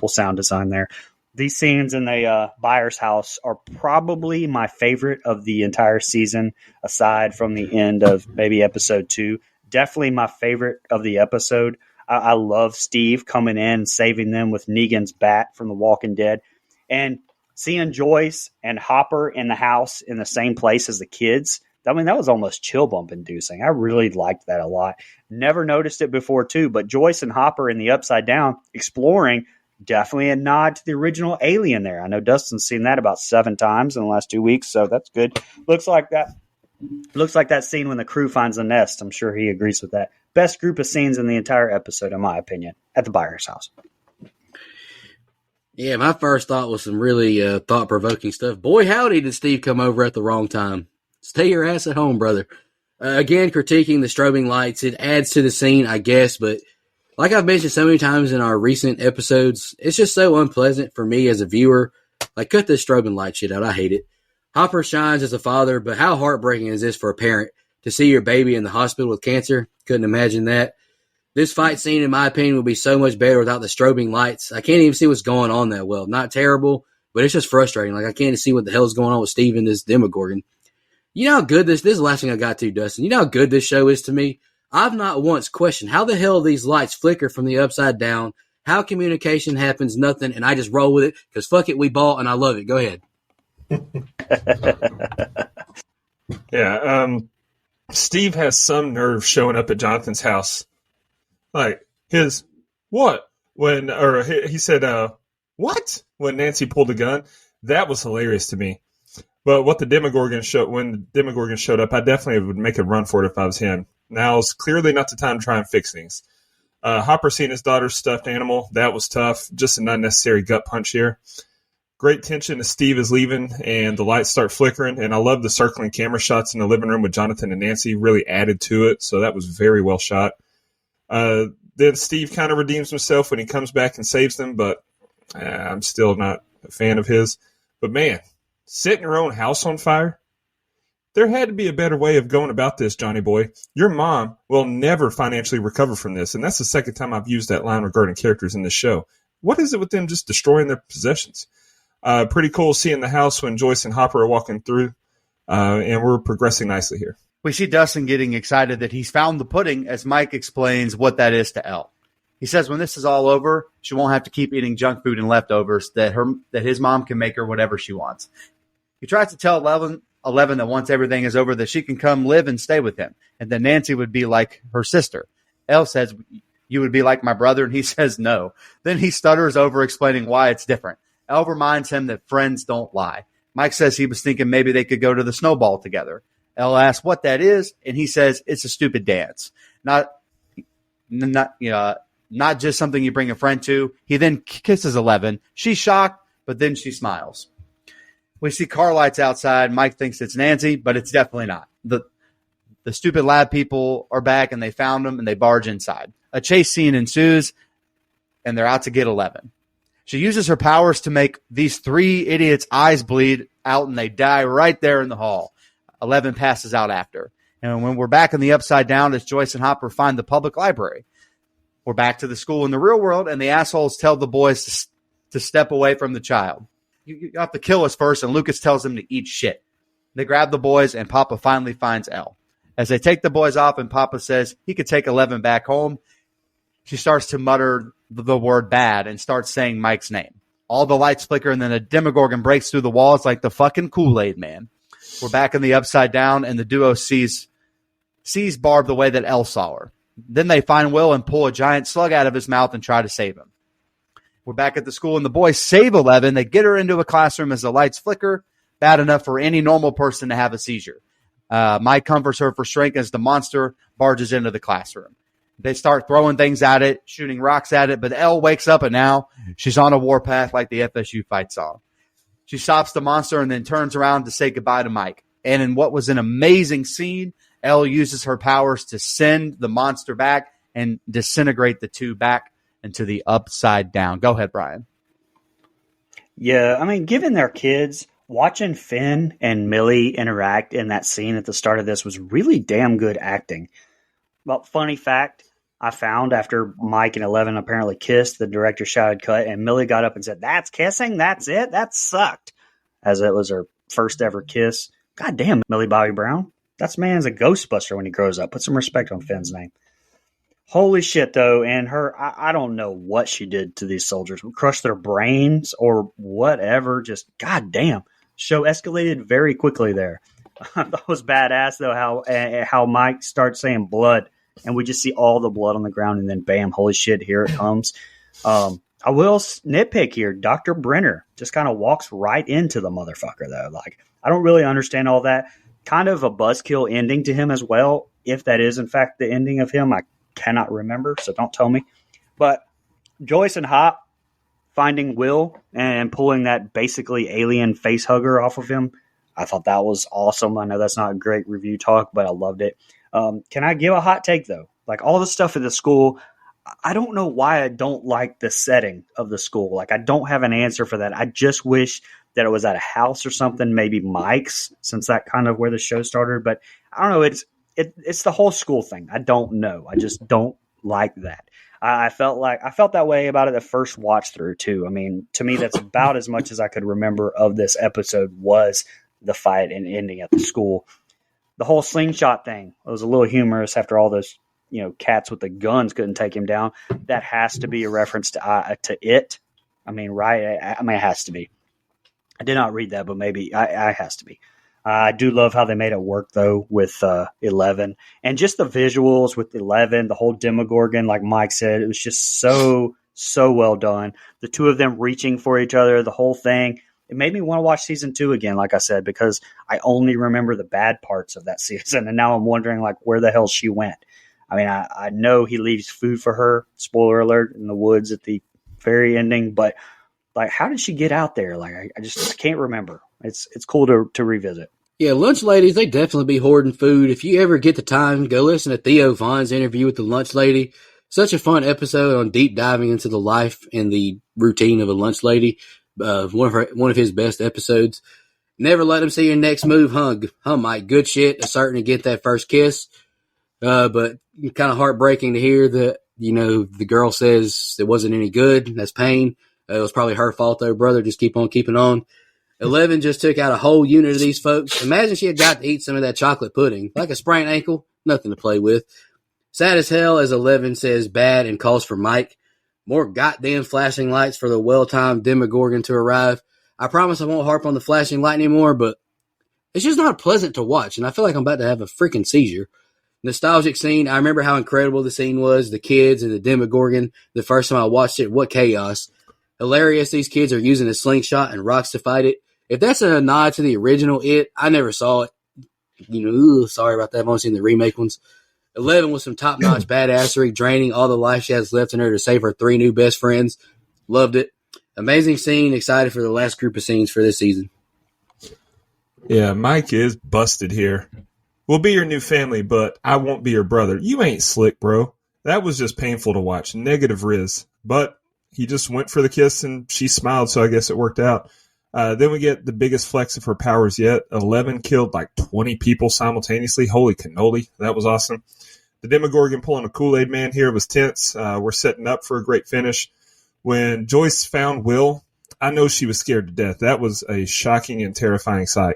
sound design there. These scenes in the Byers' house are probably my favorite of the entire season, aside from the end of maybe episode 2. Definitely my favorite of the episode. I love Steve coming in and saving them with Negan's bat from The Walking Dead. And seeing Joyce and Hopper in the house in the same place as the kids, I mean, that was almost chill bump inducing. I really liked that a lot. Never noticed it before, too, but Joyce and Hopper in the Upside Down exploring, definitely a nod to the original Alien there. I know Dustin's seen that about 7 times in the last 2 weeks, so that's good. Looks like that scene when the crew finds the nest. I'm sure he agrees with that. Best group of scenes in the entire episode, in my opinion, at the Byers' house. Yeah, my first thought was some really thought-provoking stuff. Boy, howdy did Steve come over at the wrong time. Stay your ass at home, brother. Again, critiquing the strobing lights. It adds to the scene, I guess, but like I've mentioned so many times in our recent episodes, it's just so unpleasant for me as a viewer. Like, cut this strobing light shit out. I hate it. Hopper shines as a father, but how heartbreaking is this for a parent to see your baby in the hospital with cancer? Couldn't imagine that. This fight scene, in my opinion, would be so much better without the strobing lights. I can't even see what's going on that well. Not terrible, but it's just frustrating. Like, I can't see what the hell's going on with Steve and this Demogorgon. You know how good this is the last thing I got to, Dustin. You know how good this show is to me? I've not once questioned how the hell these lights flicker from the Upside Down, how communication happens, nothing, and I just roll with it because fuck it, we bought and I love it. Go ahead. Yeah, Steve has some nerve showing up at Jonathan's house. Like, his, what? He said, what? When Nancy pulled the gun. That was hilarious to me. But when the Demogorgon showed up, I definitely would make a run for it if I was him. Now's clearly not the time to try and fix things. Hopper seeing his daughter's stuffed animal, that was tough. Just an unnecessary gut punch here. Great tension as Steve is leaving and the lights start flickering. And I love the circling camera shots in the living room with Jonathan and Nancy, really added to it. So that was very well shot. Then Steve kind of redeems himself when he comes back and saves them, but I'm still not a fan of his. But man, setting your own house on fire? There had to be a better way of going about this, Johnny boy. Your mom will never financially recover from this, and that's the second time I've used that line regarding characters in this show. What is it with them just destroying their possessions? Pretty cool seeing the house when Joyce and Hopper are walking through, and we're progressing nicely here. We see Dustin getting excited that he's found the pudding as Mike explains what that is to Elle. He says when this is all over, she won't have to keep eating junk food and leftovers, that his mom can make her whatever she wants. He tries to tell Eleven that once everything is over that she can come live and stay with him, and that Nancy would be like her sister. Elle says, you would be like my brother, and he says no. Then he stutters over explaining why it's different. Elle reminds him that friends don't lie. Mike says he was thinking maybe they could go to the snowball together. Elle asks what that is, and he says it's a stupid dance. Not just something you bring a friend to. He then kisses 11. She's shocked, but then she smiles. We see car lights outside. Mike thinks it's Nancy, but it's definitely not. The stupid lab people are back, and they found him, and they barge inside. A chase scene ensues, and they're out to get 11. She uses her powers to make these 3 idiots' eyes bleed out, and they die right there in the hall. 11 passes out after. And when we're back in the Upside Down, as Joyce and Hopper find the public library, we're back to the school in the real world, and the assholes tell the boys to step away from the child. You have to kill us first, and Lucas tells them to eat shit. They grab the boys, and Papa finally finds Elle. As they take the boys off, and Papa says he could take 11 back home, she starts to mutter the word bad and starts saying Mike's name. All the lights flicker, and then a Demogorgon breaks through the walls like the fucking Kool-Aid man. We're back in the Upside Down, and the duo sees Barb the way that Elle saw her. Then they find Will and pull a giant slug out of his mouth and try to save him. We're back at the school, and the boys save 11. They get her into a classroom as the lights flicker, bad enough for any normal person to have a seizure. Mike comforts her for strength as the monster barges into the classroom. They start throwing things at it, shooting rocks at it, but Elle wakes up, and now she's on a warpath like the FSU fight song. She stops the monster and then turns around to say goodbye to Mike. And in what was an amazing scene, Elle uses her powers to send the monster back and disintegrate the two back into the upside down. Go ahead, Brian. Yeah, I mean, given their kids, watching Finn and Millie interact in that scene at the start of this was really damn good acting. Well, funny fact, I found after Mike and Eleven apparently kissed, the director shouted cut, and Millie got up and said, "That's kissing? That's it? That sucked." As it was her first ever kiss. God damn, Millie Bobby Brown. That man's a Ghostbuster when he grows up. Put some respect on Finn's name. Holy shit, though, and I don't know what she did to these soldiers. Crushed their brains or whatever. Just, goddamn. Show escalated very quickly there. I thought it was badass, though, how Mike starts saying blood, and we just see all the blood on the ground, and then bam, holy shit, here it comes. I will nitpick here. Dr. Brenner just kind of walks right into the motherfucker, though. Like, I don't really understand all that. Kind of a buzzkill ending to him as well, if that is, in fact, the ending of him. I cannot remember, so don't tell me. But Joyce and Hop finding Will and pulling that basically alien face hugger off of him, I thought that was awesome. I know that's not a great review talk, but I loved it. Can I give a hot take, though? Like, all the stuff at the school, I don't know why I don't like the setting of the school. Like, I don't have an answer for that. I just wish that it was at a house or something, maybe Mike's, since that kind of where the show started. But I don't know. It's the whole school thing. I don't know. I just don't like that. I felt that way about it the first watch through too. I mean, to me, that's about as much as I could remember of this episode was the fight and ending at the school. The whole slingshot thing was a little humorous after all those, cats with the guns couldn't take him down. That has to be a reference to it. I mean, right? I mean, it has to be. I did not read that, but maybe it has to be. I do love how they made it work, though, with 11. And just the visuals with 11, the whole Demogorgon, like Mike said, it was just so well done. The two of them reaching for each other, the whole thing. It made me want to watch season 2 again, like I said, because I only remember the bad parts of that season. And now I'm wondering, like, where the hell she went. I mean, I know he leaves food for her, spoiler alert, in the woods at the very ending. But, like, how did she get out there? Like, I just can't remember. It's cool to revisit. Yeah, lunch ladies, they definitely be hoarding food. If you ever get the time, go listen to Theo Von's interview with the lunch lady. Such a fun episode on deep diving into the life and the routine of a lunch lady. One of his best episodes. Never let them see your next move, huh, Mike? Good shit. Certain to get that first kiss. But kind of heartbreaking to hear that, the girl says it wasn't any good. That's pain. It was probably her fault, though, brother. Just keep on keeping on. 11 just took out a whole unit of these folks. Imagine she had got to eat some of that chocolate pudding. Like a sprained ankle, nothing to play with. Sad as hell, as 11 says bad and calls for Mike. More goddamn flashing lights for the well-timed Demogorgon to arrive. I promise I won't harp on the flashing light anymore, but it's just not pleasant to watch, and I feel like I'm about to have a freaking seizure. Nostalgic scene. I remember how incredible the scene was, the kids and the Demogorgon. The first time I watched it, what chaos. Hilarious, these kids are using a slingshot and rocks to fight it. If that's a nod to the original It, I never saw it. Sorry about that. I've only seen the remake ones. 11 with some top-notch badassery, draining all the life she has left in her to save her 3 new best friends. Loved it. Amazing scene. Excited for the last group of scenes for this season. Yeah, Mike is busted here. We'll be your new family, but I won't be your brother. You ain't slick, bro. That was just painful to watch. Negative Riz. But he just went for the kiss, and she smiled, so I guess it worked out. Then we get the biggest flex of her powers yet. 11 killed like 20 people simultaneously. Holy cannoli. That was awesome. The Demogorgon pulling a Kool-Aid man here was tense. We're setting up for a great finish. When Joyce found Will, I know she was scared to death. That was a shocking and terrifying sight.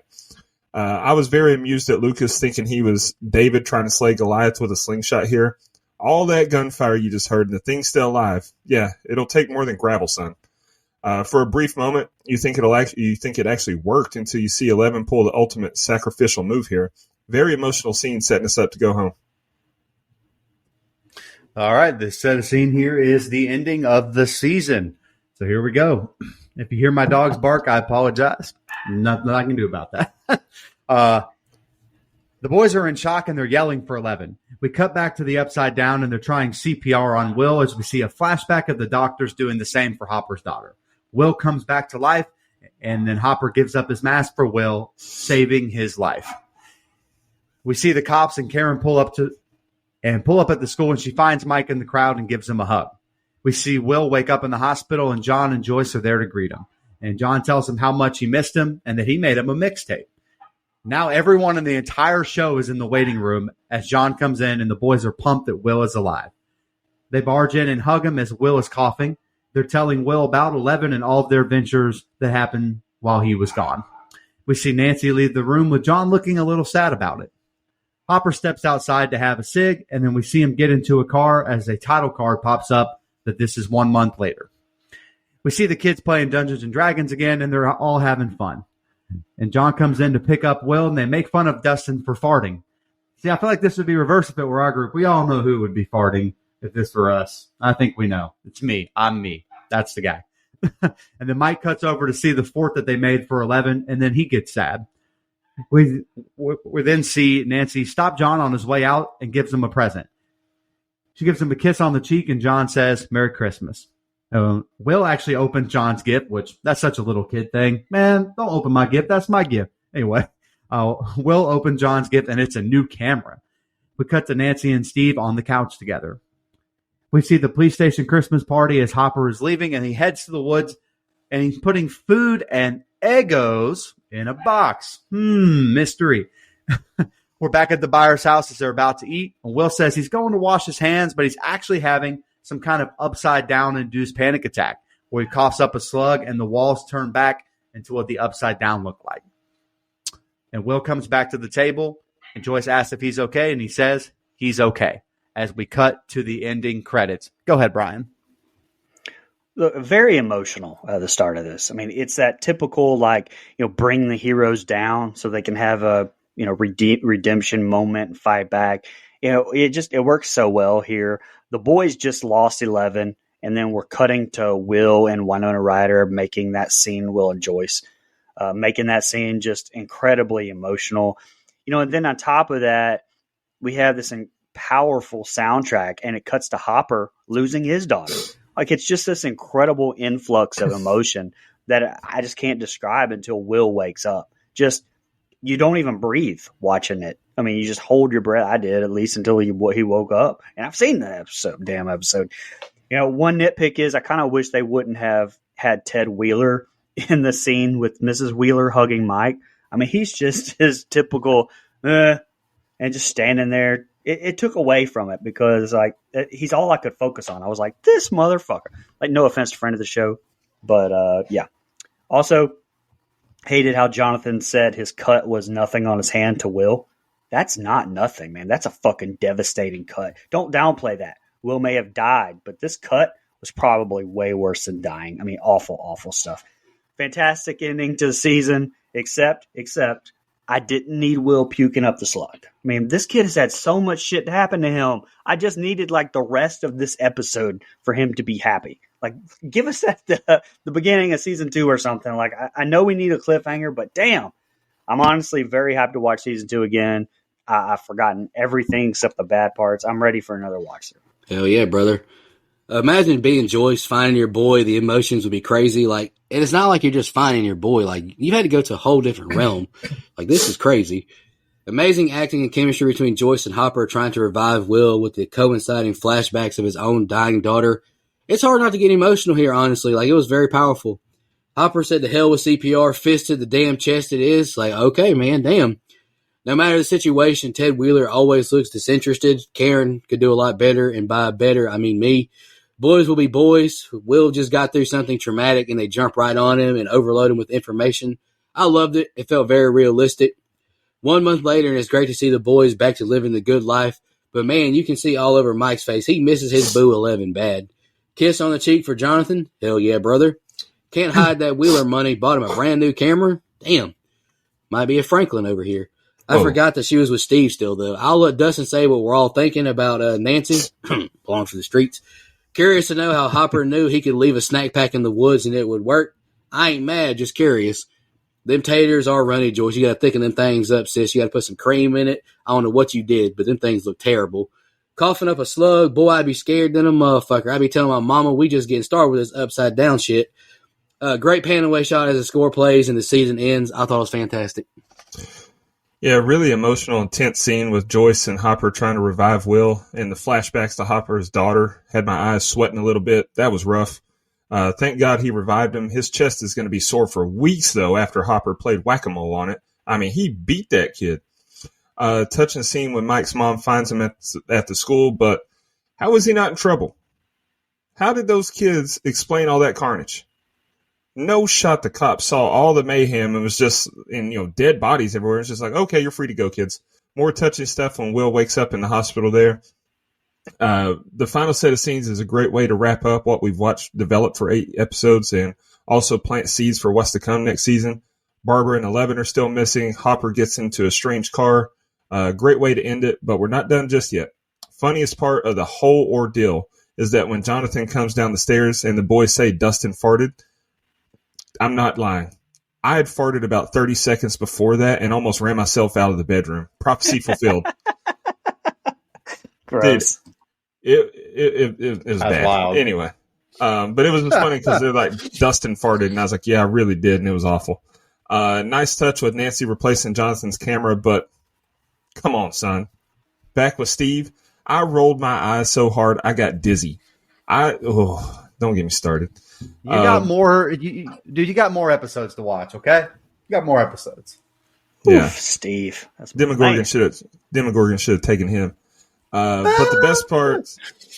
I was very amused at Lucas thinking he was David trying to slay Goliath with a slingshot here. All that gunfire you just heard, and the thing's still alive. Yeah, it'll take more than gravel, son. For a brief moment, you think it actually worked until you see 11 pull the ultimate sacrificial move here. Very emotional scene setting us up to go home. All right, the set of scene here is the ending of the season. So here we go. If you hear my dogs bark, I apologize. Nothing I can do about that. The boys are in shock and they're yelling for 11. We cut back to the upside down and they're trying CPR on Will as we see a flashback of the doctors doing the same for Hopper's daughter. Will comes back to life and then Hopper gives up his mask for Will, saving his life. We see the cops and Karen pull up at the school and she finds Mike in the crowd and gives him a hug. We see Will wake up in the hospital, and John and Joyce are there to greet him. And John tells him how much he missed him and that he made him a mixtape. Now everyone in the entire show is in the waiting room as John comes in, and the boys are pumped that Will is alive. They barge in and hug him as Will is coughing. They're telling Will about 11 and all of their adventures that happened while he was gone. We see Nancy leave the room with John looking a little sad about it. Hopper steps outside to have a cig, and then we see him get into a car as a title card pops up that this is 1 month later. We see the kids playing Dungeons and Dragons again, and they're all having fun. And John comes in to pick up Will, and they make fun of Dustin for farting. See, I feel like this would be reversed if it were our group. We all know who would be farting if this were us. I think we know. It's me. I'm me. That's the guy. And then Mike cuts over to see the fort that they made for 11, and then he gets sad. We then see Nancy stop John on his way out and gives him a present. She gives him a kiss on the cheek, and John says, "Merry Christmas." Will actually opens John's gift, which that's such a little kid thing. Man, don't open my gift. That's my gift. Anyway, Will opens John's gift, and it's a new camera. We cut to Nancy and Steve on the couch together. We see the police station Christmas party as Hopper is leaving, and he heads to the woods, and he's putting food and Eggos in a box. Mystery. We're back at the buyer's house as they're about to eat, and Will says he's going to wash his hands, but he's actually having some kind of upside-down induced panic attack where he coughs up a slug and the walls turn back into what the upside-down look like. And Will comes back to the table, and Joyce asks if he's okay, and he says he's okay as we cut to the ending credits. Go ahead, Brian. Look, very emotional at the start of this. I mean, it's that typical, like, bring the heroes down so they can have a, redemption moment and fight back. It works so well here. The boys just lost 11, and then we're cutting to Will and Winona Ryder making that scene, Will and Joyce, making that scene just incredibly emotional. And then on top of that, we have this powerful soundtrack, and it cuts to Hopper losing his daughter. Like, it's just this incredible influx of emotion that I just can't describe until Will wakes up. Just, you don't even breathe watching it. I mean, you just hold your breath. I did, at least until he woke up. And I've seen the damn episode. One nitpick is I kind of wish they wouldn't have had Ted Wheeler in the scene with Mrs. Wheeler hugging Mike. I mean, he's just his typical, and just standing there. It took away from it because, like, he's all I could focus on. I was like, this motherfucker. Like, no offense to friend of the show, but yeah. Also, hated how Jonathan said his cut was nothing on his hand to Will. That's not nothing, man. That's a fucking devastating cut. Don't downplay that. Will may have died, but this cut was probably way worse than dying. I mean, awful, awful stuff. Fantastic ending to the season, except I didn't need Will puking up the slug. I mean, this kid has had so much shit happen to him. I just needed, like, the rest of this episode for him to be happy. Like, give us that the beginning of season 2 or something. Like, I know we need a cliffhanger, but damn, I'm honestly very happy to watch season 2 again. I've forgotten everything except the bad parts. I'm ready for another watch through. Hell yeah, brother. Imagine being Joyce, finding your boy. The emotions would be crazy. Like, and it's not like you're just finding your boy. Like, you had to go to a whole different realm. Like, this is crazy. Amazing acting and chemistry between Joyce and Hopper trying to revive Will with the coinciding flashbacks of his own dying daughter. It's hard not to get emotional here, honestly. Like, it was very powerful. Hopper said to hell with CPR, fisted the damn chest it is. Like, okay, man, damn. No matter the situation, Ted Wheeler always looks disinterested. Karen could do a lot better, and by better, I mean me. Boys will be boys. Will just got through something traumatic, and they jump right on him and overload him with information. I loved it. It felt very realistic. 1 month later, and it's great to see the boys back to living the good life. But, man, you can see all over Mike's face. He misses his boo 11 bad. Kiss on the cheek for Jonathan. Hell yeah, brother. Can't hide that Wheeler money. Bought him a brand new camera. Damn. Might be a Franklin over here. I forgot that she was with Steve still, though. I'll let Dustin say what we're all thinking about Nancy. Belong for the streets. Curious to know how Hopper knew he could leave a snack pack in the woods and it would work. I ain't mad, just curious. Them taters are runny, Joyce. You got to thicken them things up, sis. You got to put some cream in it. I don't know what you did, but them things look terrible. Coughing up a slug, boy, I'd be scared than a motherfucker. I'd be telling my mama we just getting started with this upside down shit. Great pan away shot as the score plays and the season ends. I thought it was fantastic. Yeah, really emotional, intense scene with Joyce and Hopper trying to revive Will, and the flashbacks to Hopper's daughter had my eyes sweating a little bit. That was rough. Thank God he revived him. His chest is going to be sore for weeks, though, after Hopper played whack-a-mole on it. I mean, he beat that kid. Touching scene when Mike's mom finds him at the school, but how was he not in trouble? How did those kids explain all that carnage? No shot the cops saw all the mayhem and was just dead bodies everywhere. It's just like, okay, you're free to go, kids. More touching stuff when Will wakes up in the hospital there. The final set of scenes is a great way to wrap up what we've watched develop for 8 episodes and also plant seeds for what's to come next season. Barbara and Eleven are still missing. Hopper gets into a strange car. Great way to end it, but we're not done just yet. Funniest part of the whole ordeal is that when Jonathan comes down the stairs and the boys say Dustin farted, I'm not lying. I had farted about 30 seconds before that and almost ran myself out of the bedroom. Prophecy fulfilled. Gross. Dude, it was bad. Wild. Anyway, but it was just funny because they're like, Dustin farted, and I was like, yeah, I really did, and it was awful. Nice touch with Nancy replacing Jonathan's camera, but come on, son. Back with Steve, I rolled my eyes so hard I got dizzy. Don't get me started. You got more, dude. You got more episodes to watch. Okay, you got more episodes. Yeah, Oof, Steve. That's Demogorgon should have taken him. But the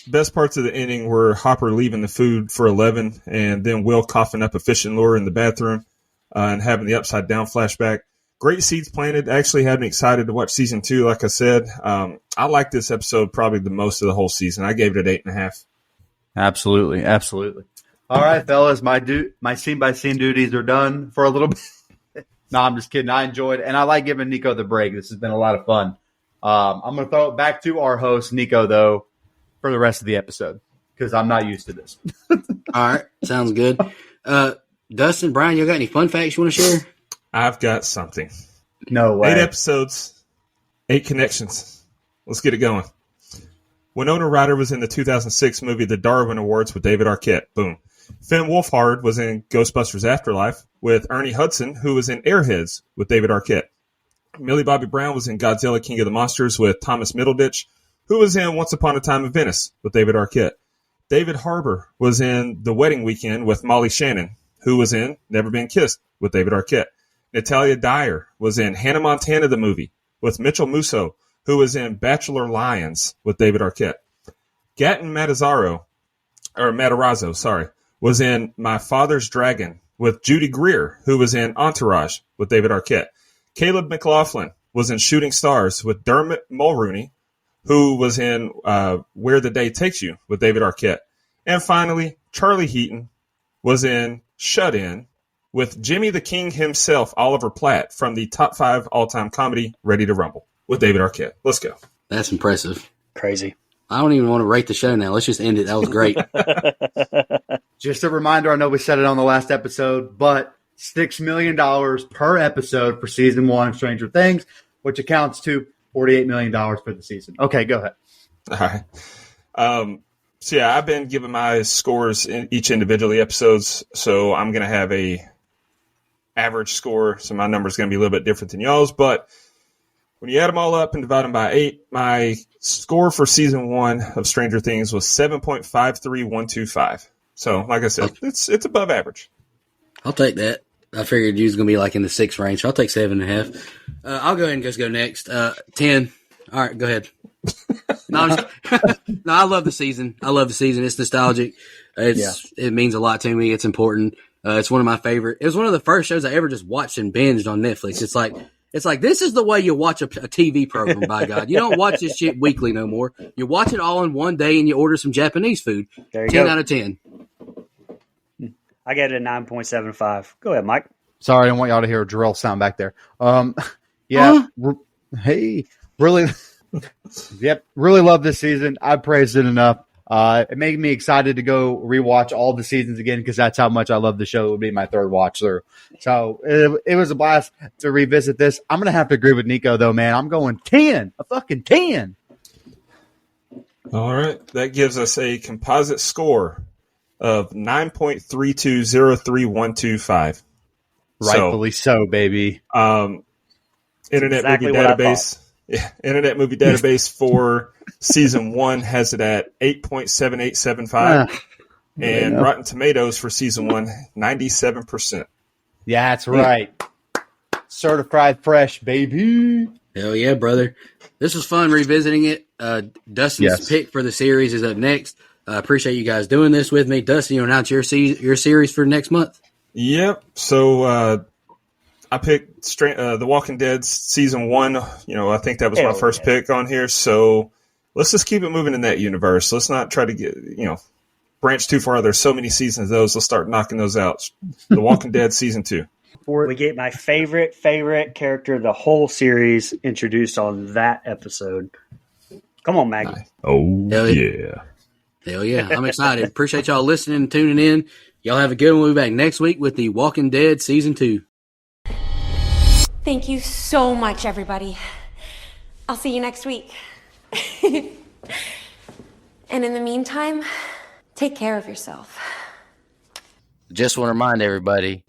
best parts of the ending were Hopper leaving the food for 11, and then Will coughing up a fishing lure in the bathroom, and having the upside down flashback. Great seeds planted. Actually had me excited to watch season 2. Like I said, I like this episode probably the most of the whole season. I gave it an 8.5. Absolutely. All right, fellas, my scene by scene duties are done for a little bit. No, I'm just kidding. I enjoyed it, and I like giving Nico the break. This has been a lot of fun. I'm going to throw it back to our host, Nico, though, for the rest of the episode, because I'm not used to this. All right. Sounds good. Dustin, Brian, you got any fun facts you want to share? I've got something. No way. 8 episodes, 8 connections. Let's get it going. Winona Ryder was in the 2006 movie The Darwin Awards with David Arquette. Boom. Finn Wolfhard was in Ghostbusters Afterlife with Ernie Hudson, who was in Airheads with David Arquette. Millie Bobby Brown was in Godzilla King of the Monsters with Thomas Middleditch, who was in Once Upon a Time in Venice with David Arquette. David Harbour was in The Wedding Weekend with Molly Shannon, who was in Never Been Kissed with David Arquette. Natalia Dyer was in Hannah Montana the movie with Mitchell Musso, who was in Bachelor Lions with David Arquette. Gaten Matarazzo, was in My Father's Dragon with Judy Greer, who was in Entourage with David Arquette. Caleb McLaughlin was in Shooting Stars with Dermot Mulrooney, who was in Where the Day Takes You with David Arquette. And finally, Charlie Heaton was in Shut In with Jimmy the King himself, Oliver Platt, from the top 5 all-time comedy Ready to Rumble with David Arquette. Let's go. That's impressive. Crazy. I don't even want to rate the show now. Let's just end it. That was great. Just a reminder, I know we said it on the last episode, but $6 million per episode for season 1 of Stranger Things, which accounts to $48 million for the season. Okay, go ahead. All right. So, yeah, I've been giving my scores in each individually episodes, so I'm going to have a average score, so my number is going to be a little bit different than y'all's, but when you add them all up and divide them by 8, my score for season 1 of Stranger Things was 7.53125. So, like I said, it's above average. I'll take that. I figured you was going to be like in the 6 range. So I'll take 7.5. I'll go ahead and just go next. 10. All right, go ahead. No, I love the season. It's nostalgic. It means a lot to me. It's important. It's one of my favorite. It was one of the first shows I ever just watched and binged on Netflix. It's like this is the way you watch a TV program. By God, you don't watch this shit weekly no more. You watch it all in one day and you order some Japanese food. There you 10 go. out of 10. I get it a 9.75. Go ahead, Mike. Sorry, I didn't want y'all to hear a drill sound back there. Hey, really, really love this season. I praised it enough. It made me excited to go rewatch all the seasons again because that's how much I love the show. It would be my 3rd watch through. So it was a blast to revisit this. I'm going to have to agree with Nico, though, man. I'm going 10, a fucking 10. All right. That gives us a composite score of 9.3203125. Rightfully so, baby. Internet exactly Movie what I Database. Yeah, Internet Movie Database for season 1 has it at 8.7875. And Rotten Tomatoes for season 1, 97%. Yeah, that's right. Certified fresh, baby. Hell yeah, brother. This was fun revisiting it. Dustin's pick for the series is up next. Appreciate you guys doing this with me. Dustin, you announce your series for next month? Yep. So I picked The Walking Dead season 1. I think that was my first pick on here. So let's just keep it moving in that universe. Let's not try to get, branch too far. There's so many seasons of those. Let's start knocking those out. The Walking Dead season 2. We get my favorite character of the whole series introduced on that episode. Come on, Maggie. Nice. Oh, Hell yeah. Hell yeah. I'm excited. Appreciate y'all listening and tuning in. Y'all have a good one. We'll be back next week with The Walking Dead season 2. Thank you so much, everybody. I'll see you next week. And in the meantime, take care of yourself. Just want to remind everybody